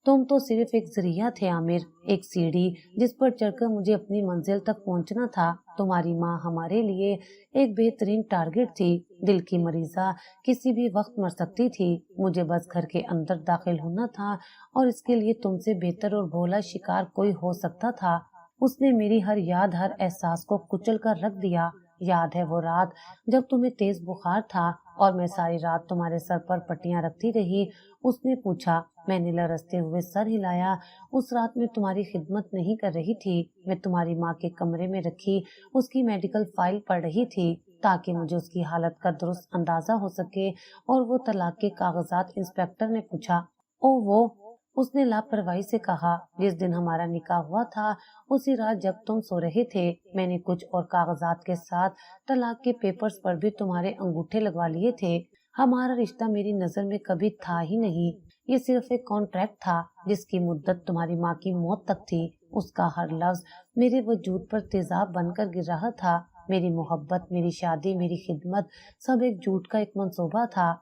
तुम तो सिर्फ एक जरिया थे आमिर, एक सीढ़ी जिस पर चढ़कर मुझे अपनी मंजिल तक पहुंचना था। तुम्हारी माँ हमारे लिए एक बेहतरीन टारगेट थी। दिल की मरीजा किसी भी वक्त मर सकती थी। मुझे बस घर के अंदर दाखिल होना था और इसके लिए तुमसे बेहतर और भोला शिकार कोई हो सकता था। उसने मेरी हर याद, हर एहसास को कुचल कर रख दिया। याद है वो रात जब तुम्हें तेज बुखार था और मैं सारी रात तुम्हारे सर पर पट्टियां रखती रही? उसने पूछा। मैंने लरजते हुए सर हिलाया। उस रात मैं तुम्हारी खिदमत नहीं कर रही थी, मैं तुम्हारी माँ के कमरे में रखी उसकी मेडिकल फाइल पढ़ रही थी, ताकि मुझे उसकी हालत का दुरुस्त अंदाजा हो सके। और वो तलाक के कागजात? इंस्पेक्टर ने पूछा। ओ वो, उसने लापरवाही से कहा। जिस दिन हमारा निकाह हुआ था, उसी रात जब तुम सो रहे थे, मैंने कुछ और कागजात के साथ तलाक के पेपर्स पर भी तुम्हारे अंगूठे लगवा लिए थे। हमारा रिश्ता मेरी नजर में कभी था ही नहीं। ये सिर्फ एक कॉन्ट्रैक्ट था जिसकी मुद्दत तुम्हारी माँ की मौत तक थी। उसका हर लफ्ज मेरे वजूद पर तेजाब बनकर गिर रहा था। मेरी मोहब्बत, मेरी शादी, मेरी खिदमत, सब एक झूठ का एक मंसूबा था।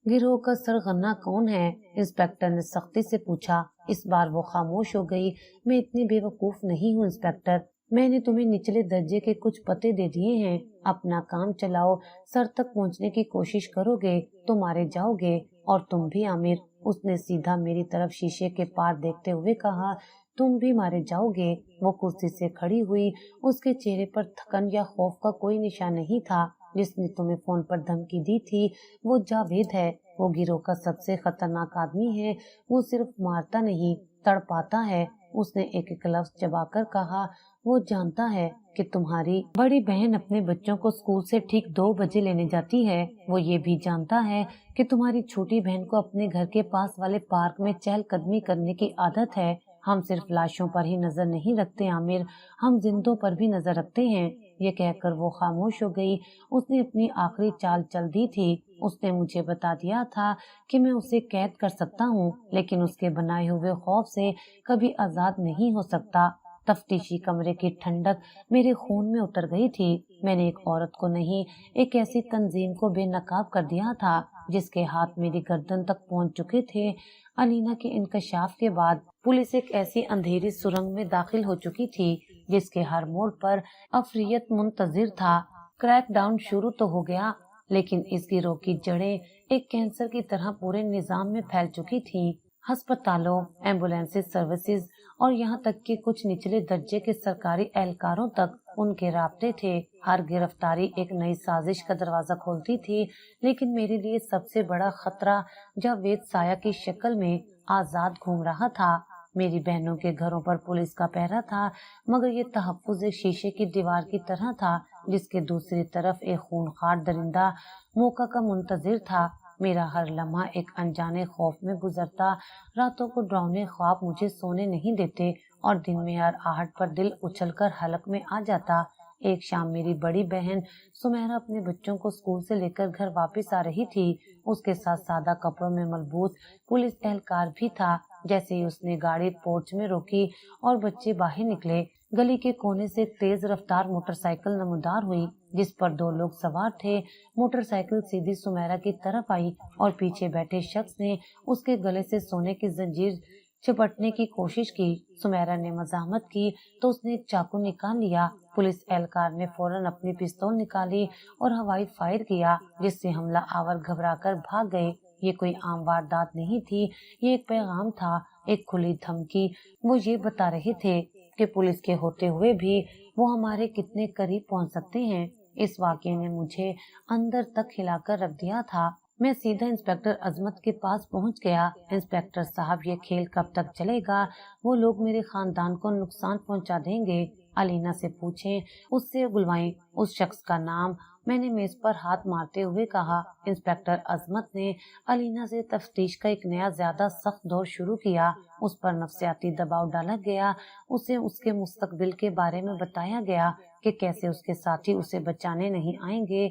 गिरोह का सरगना कौन है? इंस्पेक्टर ने सख्ती से पूछा। इस बार वो खामोश हो गई। मैं इतनी बेवकूफ नहीं हूँ इंस्पेक्टर। मैंने तुम्हें निचले दर्जे के कुछ पते दे दिए हैं। अपना काम चलाओ। सर तक पहुँचने की कोशिश करोगे तो मारे जाओगे। और तुम भी आमिर, उसने सीधा मेरी तरफ शीशे के पार देखते हुए कहा, तुम भी मारे जाओगे। वो कुर्सी से खड़ी हुई। उसके चेहरे पर थकन या खौफ का कोई निशान नहीं था। जिसने तुम्हें फोन पर धमकी दी थी वो जावेद है। वो गिरोह का सबसे खतरनाक आदमी है। वो सिर्फ मारता नहीं, तड़पाता है। उसने एक एक लफ्ज चबाकर कहा। वो जानता है कि तुम्हारी बड़ी बहन अपने बच्चों को स्कूल से ठीक 2 बजे लेने जाती है। वो ये भी जानता है कि तुम्हारी छोटी बहन को अपने घर के पास वाले पार्क में चहलकदमी करने की आदत है। हम सिर्फ लाशों पर ही नजर नहीं रखते आमिर, हम जिंदों पर भी नजर रखते हैं। ये कहकर वो खामोश हो गई। उसने अपनी आखिरी चाल चल दी थी। उसने मुझे बता दिया था कि मैं उसे कैद कर सकता हूँ, लेकिन उसके बनाए हुए खौफ से कभी आजाद नहीं हो सकता। तफ्तीशी कमरे की ठंडक मेरे खून में उतर गई थी। मैंने एक औरत को नहीं, एक ऐसी तंजीम को बेनकाब कर दिया था जिसके हाथ मेरी गर्दन तक पहुंच चुके थे। अलीना के इंकशाफ के बाद पुलिस एक ऐसी अंधेरी सुरंग में दाखिल हो चुकी थी जिसके हर मोड़ पर अफरियत मुंतजिर था। क्रैकडाउन शुरू तो हो गया, लेकिन इस गिरोह की जड़ें एक कैंसर की तरह पूरे निजाम में फैल चुकी थी। अस्पतालों, एम्बुलेंसेज सर्विसेज और यहाँ तक कि कुछ निचले दर्जे के सरकारी एहलकारों तक उनके राब्ते थे। हर गिरफ्तारी एक नई साजिश का दरवाजा खोलती थी, लेकिन मेरे लिए सबसे बड़ा खतरा जावेद साया की शक्ल में आजाद घूम रहा था। मेरी बहनों के घरों पर पुलिस का पहरा था, मगर ये तहफ्फुज़ एक शीशे की दीवार की तरह था जिसके दूसरी तरफ एक खूंखार दरिंदा मौका का मुंतजिर था। मेरा हर लम्हा एक अनजाने खौफ में गुजरता। रातों को डरावने ख्वाब मुझे सोने नहीं देते और दिन में हर आहट पर दिल उछलकर हलक में आ जाता। एक शाम मेरी बड़ी बहन सुमेरा अपने बच्चों को स्कूल से लेकर घर वापस आ रही थी। उसके साथ सादा कपड़ों में मलबूस पुलिस एहलकार भी था। जैसे ही उसने गाड़ी पोर्च में रोकी और बच्चे बाहर निकले, गली के कोने से एक तेज रफ्तार मोटरसाइकिल नमूदार हुई जिस पर दो लोग सवार थे। मोटरसाइकिल सीधी सुमेरा की तरफ आई और पीछे बैठे शख्स ने उसके गले से सोने की जंजीर चिपटने की कोशिश की। सुमेरा ने मजामत की तो उसने एक चाकू निकाल लिया। पुलिस एहलकार ने फौरन अपनी पिस्तौल निकाली और हवाई फायर किया, जिससे हमला आवर घबराकर भाग गए। ये कोई आम वारदात नहीं थी, ये एक पैगाम था, एक खुली धमकी। वो ये बता रहे थे कि पुलिस के होते हुए भी वो हमारे कितने करीब पहुंच सकते हैं। इस वाकये ने मुझे अंदर तक हिलाकर रख दिया था। मैं सीधा इंस्पेक्टर अजमत के पास पहुंच गया। इंस्पेक्टर साहब, ये खेल कब तक चलेगा? वो लोग मेरे खानदान को नुकसान पहुंचा देंगे। अलीना से पूछें, उससे बुलवाएं उस शख्स का नाम। मैंने मेज पर हाथ मारते हुए कहा। इंस्पेक्टर अजमत ने अलीना से तफ्तीश का एक नया ज्यादा सख्त दौर शुरू किया। उस पर नफ्सियाती दबाव डाला गया। उसे उसके मुस्तकबिल के बारे में बताया गया कि कैसे उसके साथी उसे बचाने नहीं आएंगे।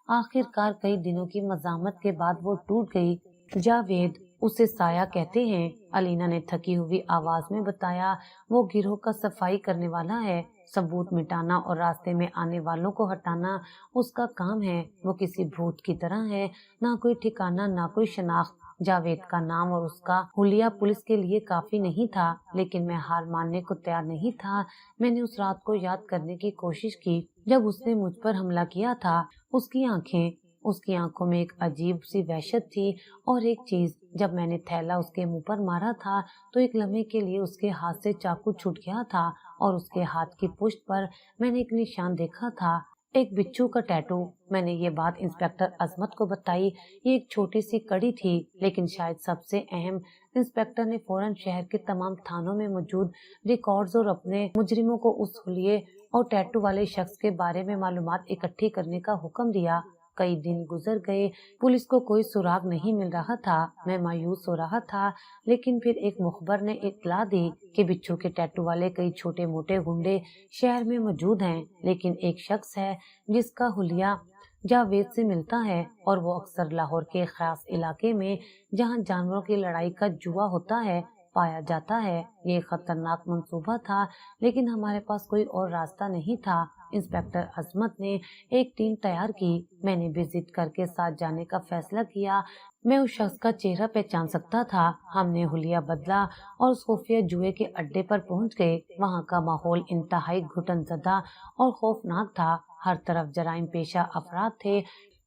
आखिरकार कई दिनों की मजामत के बाद वो टूट गई। जावेद, उसे साया कहते हैं, अलीना ने थकी हुई आवाज में बताया। वो गिरोह का सफाई करने वाला है। सबूत मिटाना और रास्ते में आने वालों को हटाना उसका काम है। वो किसी भूत की तरह है, ना कोई ठिकाना, ना कोई शनाख्त। जावेद का नाम और उसका हुलिया पुलिस के लिए काफी नहीं था, लेकिन मैं हार मानने को तैयार नहीं था। मैंने उस रात को याद करने की कोशिश की जब उसने मुझ पर हमला किया था। उसकी आंखों में एक अजीब सी वहशत थी। और एक चीज, जब मैंने थैला उसके मुंह पर मारा था तो एक लम्हे के लिए उसके हाथ से चाकू छूट गया था और उसके हाथ की पुष्ट पर मैंने एक निशान देखा था, एक बिच्छू का टैटू। मैंने ये बात इंस्पेक्टर अजमत को बताई। ये एक छोटी सी कड़ी थी, लेकिन शायद सबसे अहम। इंस्पेक्टर ने फौरन शहर के तमाम थानों में मौजूद रिकॉर्ड्स और अपने मुजरिमों को उस हुलिये और टैटू वाले शख्स के बारे में मालूमात इकट्ठी करने का हुक्म दिया। कई दिन गुजर गए, पुलिस को कोई सुराग नहीं मिल रहा था। मैं मायूस हो रहा था, लेकिन फिर एक मुखबर ने इत्तला दी कि बिच्छू के टैटू वाले कई छोटे मोटे गुंडे शहर में मौजूद हैं, लेकिन एक शख्स है जिसका हुलिया जावेद से मिलता है और वो अक्सर लाहौर के खास इलाके में, जहां जानवरों की लड़ाई का जुआ होता है, पाया जाता है। ये खतरनाक मंसूबा था, लेकिन हमारे पास कोई और रास्ता नहीं था। इंस्पेक्टर अजमत ने एक टीम तैयार की। मैंने भी जिद करके साथ जाने का फैसला किया। मैं उस शख्स का चेहरा पहचान सकता था। हमने हुलिया बदला और उस खुफिया जुए के अड्डे पर पहुंच गए। वहां का माहौल इंतहाई घुटनज़दा और खौफनाक था। हर तरफ जराइम पेशा अफराद थे।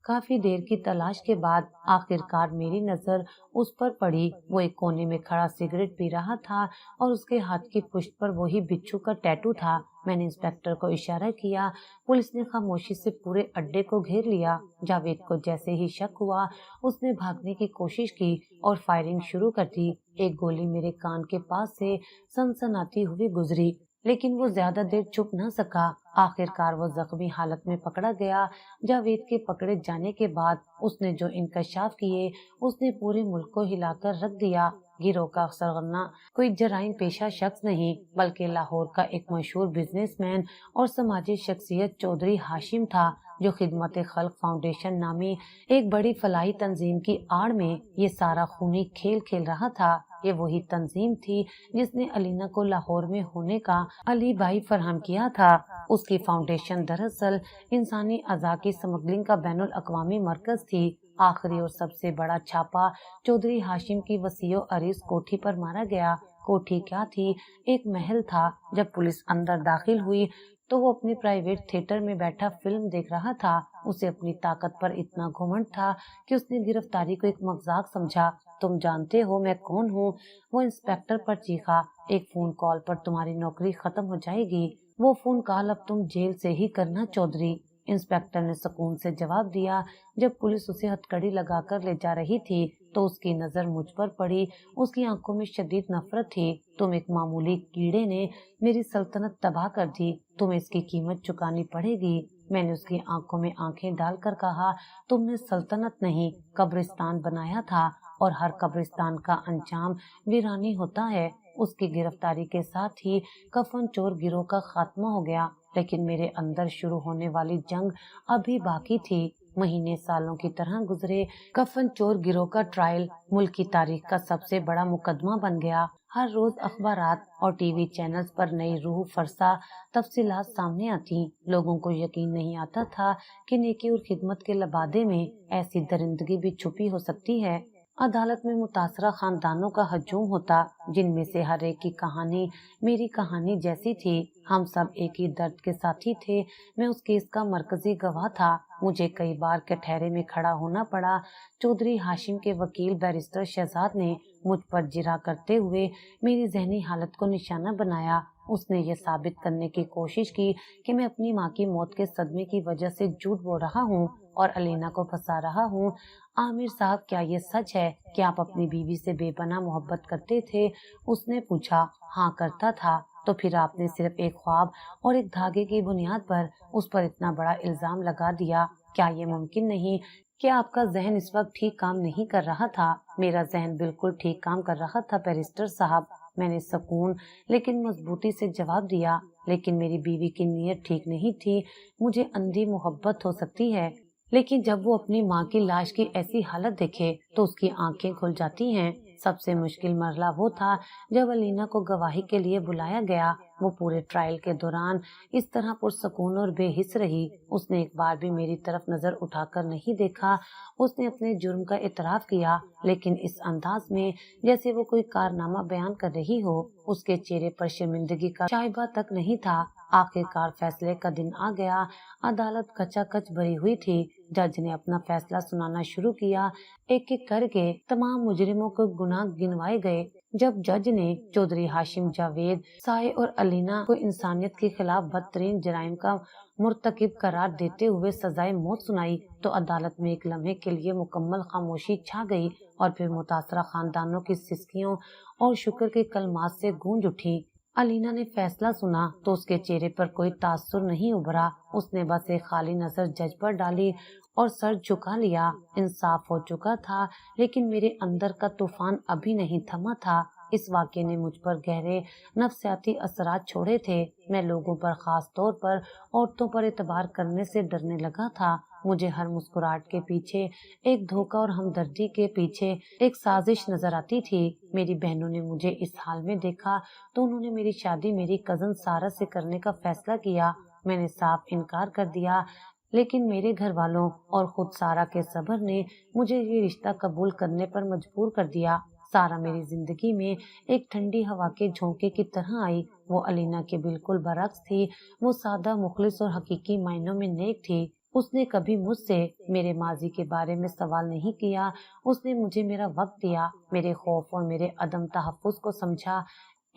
काफी देर की तलाश के बाद आखिरकार मेरी नजर उस पर पड़ी। वो एक कोने में खड़ा सिगरेट पी रहा था और उसके हाथ की पुष्ट पर वही बिच्छू का टैटू था। मैंने इंस्पेक्टर को इशारा किया। पुलिस ने खामोशी से पूरे अड्डे को घेर लिया। जावेद को जैसे ही शक हुआ, उसने भागने की कोशिश की और फायरिंग शुरू कर दी। एक गोली मेरे कान के पास से सनसनाती हुई गुजरी, लेकिन वो ज्यादा देर छुप न सका। आखिरकार वो जख्मी हालत में पकड़ा गया। जावेद के पकड़े जाने के बाद उसने जो इंकशाफ किए, उसने पूरे मुल्क को हिलाकर रख दिया। गिरोह का सरगना कोई जराइम पेशा शख्स नहीं बल्कि लाहौर का एक मशहूर बिजनेसमैन और समाजी शख्सियत चौधरी हाशिम था, जो खिदमत खल्क फाउंडेशन नामी एक बड़ी फलाही तंजीम की आड़ में ये सारा खूनी खेल खेल रहा था। ये वही तंजीम थी जिसने अलीना को लाहौर में होने का अली भाई फरहम किया था। उसकी फाउंडेशन दरअसल इंसानी अज़ा की स्मगलिंग का बैनुल अक़वामी मरकज थी। आखिरी और सबसे बड़ा छापा चौधरी हाशिम की वसीओ अरीस कोठी पर मारा गया। कोठी क्या थी? एक महल था। जब पुलिस अंदर दाखिल हुई तो वो अपनी प्राइवेट थिएटर में बैठा फिल्म देख रहा था। उसे अपनी ताकत पर इतना घमंड था कि उसने गिरफ्तारी को एक मजाक समझा। तुम जानते हो मैं कौन हूँ? वो इंस्पेक्टर पर चीखा। एक फोन कॉल पर तुम्हारी नौकरी खत्म हो जाएगी। वो फोन कॉल अब तुम जेल से ही करना चौधरी। इंस्पेक्टर ने सुकून से जवाब दिया। जब पुलिस उसे हथकड़ी लगाकर ले जा रही थी तो उसकी नजर मुझ पर पड़ी। उसकी आंखों में शदीद नफरत थी। तुम एक मामूली कीड़े ने मेरी सल्तनत तबाह कर दी। तुम्हें इसकी कीमत चुकानी पड़ेगी। मैंने उसकी आंखों में आंखें डालकर कहा, तुमने सल्तनत नहीं कब्रिस्तान बनाया था और हर कब्रिस्तान का अंजाम वीरानी होता है। उसकी गिरफ्तारी के साथ ही कफन चोर गिरोह का खात्मा हो गया, लेकिन मेरे अंदर शुरू होने वाली जंग अभी बाकी थी। महीने सालों की तरह गुजरे। कफन चोर गिरोह का ट्रायल मुल्क की तारीख का सबसे बड़ा मुकदमा बन गया। हर रोज अखबारात और टीवी चैनल्स पर नई रूह फरसा तफसीलात सामने आती। लोगों को यकीन नहीं आता था कि नेकी और खिदमत के लबादे में ऐसी दरिंदगी भी छुपी हो सकती है। अदालत में मुतासरा खानदानों का हजूम होता, जिनमें से हर एक की कहानी मेरी कहानी जैसी थी। हम सब एक ही दर्द के साथी थे। मैं उस केस का मरकजी गवाह था। मुझे कई बार कटहरे में खड़ा होना पड़ा। चौधरी हाशिम के वकील बैरिस्टर शहजाद ने मुझ पर जिरा करते हुए मेरी जहनी हालत को निशाना बनाया। उसने ये साबित करने की कोशिश की कि मैं अपनी माँ की मौत के सदमे की वजह से झूठ बोल रहा हूँ और अलीना को फंसा रहा हूँ। आमिर साहब, क्या ये सच है कि आप अपनी बीवी से बेपनाह मोहब्बत करते थे? उसने पूछा। हाँ करता था। तो फिर आपने सिर्फ एक ख्वाब और एक धागे की बुनियाद पर उस पर इतना बड़ा इल्जाम लगा दिया। क्या ये मुमकिन नहीं? क्या आपका जहन इस वक्त ठीक काम नहीं कर रहा था? मेरा जहन बिल्कुल ठीक काम कर रहा था बैरिस्टर साहब। मैंने सुकून लेकिन मजबूती से जवाब दिया। लेकिन मेरी बीवी की नीयत ठीक नहीं थी। मुझे अंधी मोहब्बत हो सकती है, लेकिन जब वो अपनी माँ की लाश की ऐसी हालत देखे तो उसकी आंखें खुल जाती हैं। सबसे मुश्किल मरला वो था जब अलीना को गवाही के लिए बुलाया गया। वो पूरे ट्रायल के दौरान इस तरह पुरसकून और बेहिस रही। उसने एक बार भी मेरी तरफ नजर उठाकर नहीं देखा। उसने अपने जुर्म का इतराफ किया, लेकिन इस अंदाज में जैसे वो कोई कारनामा बयान कर रही हो। उसके चेहरे पर शर्मिंदगी का शाइबा तक नहीं था। आखिरकार फैसले का दिन आ गया। अदालत कचाकच भरी हुई थी। जज ने अपना फैसला सुनाना शुरू किया। एक एक करके तमाम मुजरिमों को गुनाह गिनवाए गए। जब जज ने चौधरी हाशिम, जावेद, साए और अलीना को इंसानियत के खिलाफ बदतरीन जराइम का मुर्तकिब करार देते हुए सजाए मौत सुनाई तो अदालत में एक लम्हे के लिए मुकम्मल खामोशी छा गई और फिर मुतासरा खानदानों की सिसकियों और शुक्र के कलमात से गूंज उठी। अलीना ने फैसला सुना तो उसके चेहरे पर कोई तासुर नहीं उभरा। उसने बस एक खाली नजर जज पर डाली और सर झुका लिया। इंसाफ हो चुका था, लेकिन मेरे अंदर का तूफान अभी नहीं थमा था। इस वाक़ये ने मुझ पर गहरे नफ्सियाती असरात छोड़े थे। मैं लोगों पर, खास तौर पर औरतों पर एतबार करने से डरने लगा था। मुझे हर मुस्कुराहट के पीछे एक धोखा और हमदर्दी के पीछे एक साजिश नजर आती थी। मेरी बहनों ने मुझे इस हाल में देखा तो उन्होंने मेरी शादी मेरी कजन सारा से करने का फैसला किया। मैंने साफ इनकार कर दिया, लेकिन मेरे घर वालों और खुद सारा के सब्र ने मुझे ये रिश्ता कबूल करने पर मजबूर कर दिया। सारा मेरी जिंदगी में एक ठंडी हवा के झोंके की तरह आई। वो अलीना के बिल्कुल बरक्स थी। वो सादा, मुखलिस और हकीकी मायनों में नेक थी। उसने कभी मुझसे मेरे माजी के बारे में सवाल नहीं किया। उसने मुझे मेरा वक्त दिया, मेरे खौफ और मेरे अदम तहफ़्फ़ुज़ को समझा।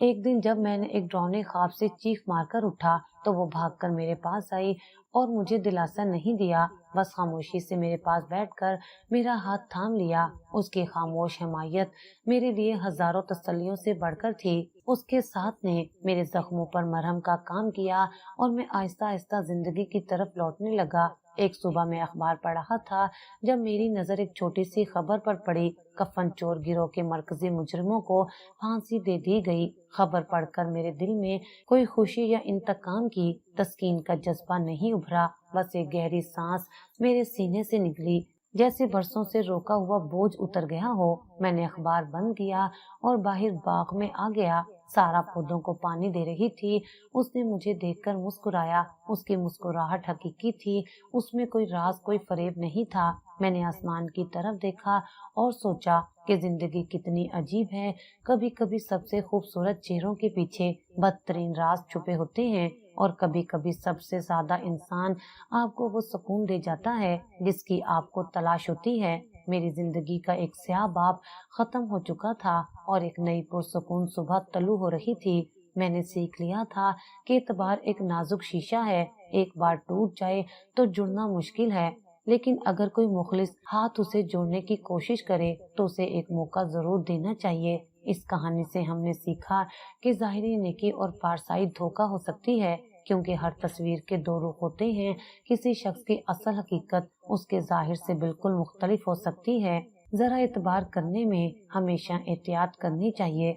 एक दिन जब मैंने एक डरावने ख्वाब से चीख मारकर उठा तो वो भागकर मेरे पास आई और मुझे दिलासा नहीं दिया بس خاموشی سے میرے پاس بیٹھ کر میرا ہاتھ تھام لیا۔ اس کی خاموش حمایت میرے لیے ہزاروں تسلیوں سے بڑھ کر تھی۔ اس کے ساتھ نے میرے زخموں پر مرہم کا کام کیا اور میں آہستہ آہستہ زندگی کی طرف لوٹنے لگا۔ ایک صبح میں اخبار پڑھ رہا تھا جب میری نظر ایک چھوٹی سی خبر پر پڑی، کفن چور گروہ کے مرکزی مجرموں کو پھانسی دے دی گئی۔ خبر پڑھ کر میرے دل میں کوئی خوشی یا انتقام کی تسکین کا جذبہ نہیں ابھرا، بس ایک گہری سانس میرے سینے سے نکلی، جیسے برسوں سے روکا ہوا بوجھ اتر گیا ہو۔ میں نے اخبار بند کیا اور باہر باغ میں آ گیا۔ سارا پودوں کو پانی دے رہی تھی۔ اس نے مجھے دیکھ کر مسکرایا۔ اس کی مسکراہٹ حقیقی تھی، اس میں کوئی راز، کوئی فریب نہیں تھا۔ میں نے آسمان کی طرف دیکھا اور سوچا کہ زندگی کتنی عجیب ہے۔ کبھی کبھی سب سے خوبصورت چہروں کے پیچھے بدترین راز چھپے ہوتے ہیں، اور کبھی کبھی سب سے زیادہ انسان آپ کو وہ سکون دے جاتا ہے جس کی آپ کو تلاش ہوتی ہے۔ میری زندگی کا ایک سیاہ باب ختم ہو چکا تھا اور ایک نئی پرسکون صبح طلوع ہو رہی تھی۔ میں نے سیکھ لیا تھا کہ اعتبار ایک نازک شیشہ ہے، ایک بار ٹوٹ جائے تو جڑنا مشکل ہے، لیکن اگر کوئی مخلص ہاتھ اسے جوڑنے کی کوشش کرے تو اسے ایک موقع ضرور دینا چاہیے۔ اس کہانی سے ہم نے سیکھا کہ ظاہری نیکی اور پارسائی دھوکہ ہو سکتی ہے، کیونکہ ہر تصویر کے دو رخ ہوتے ہیں۔ کسی شخص کی اصل حقیقت اس کے ظاہر سے بالکل مختلف ہو سکتی ہے۔ ذرا اعتبار کرنے میں ہمیشہ احتیاط کرنی چاہیے۔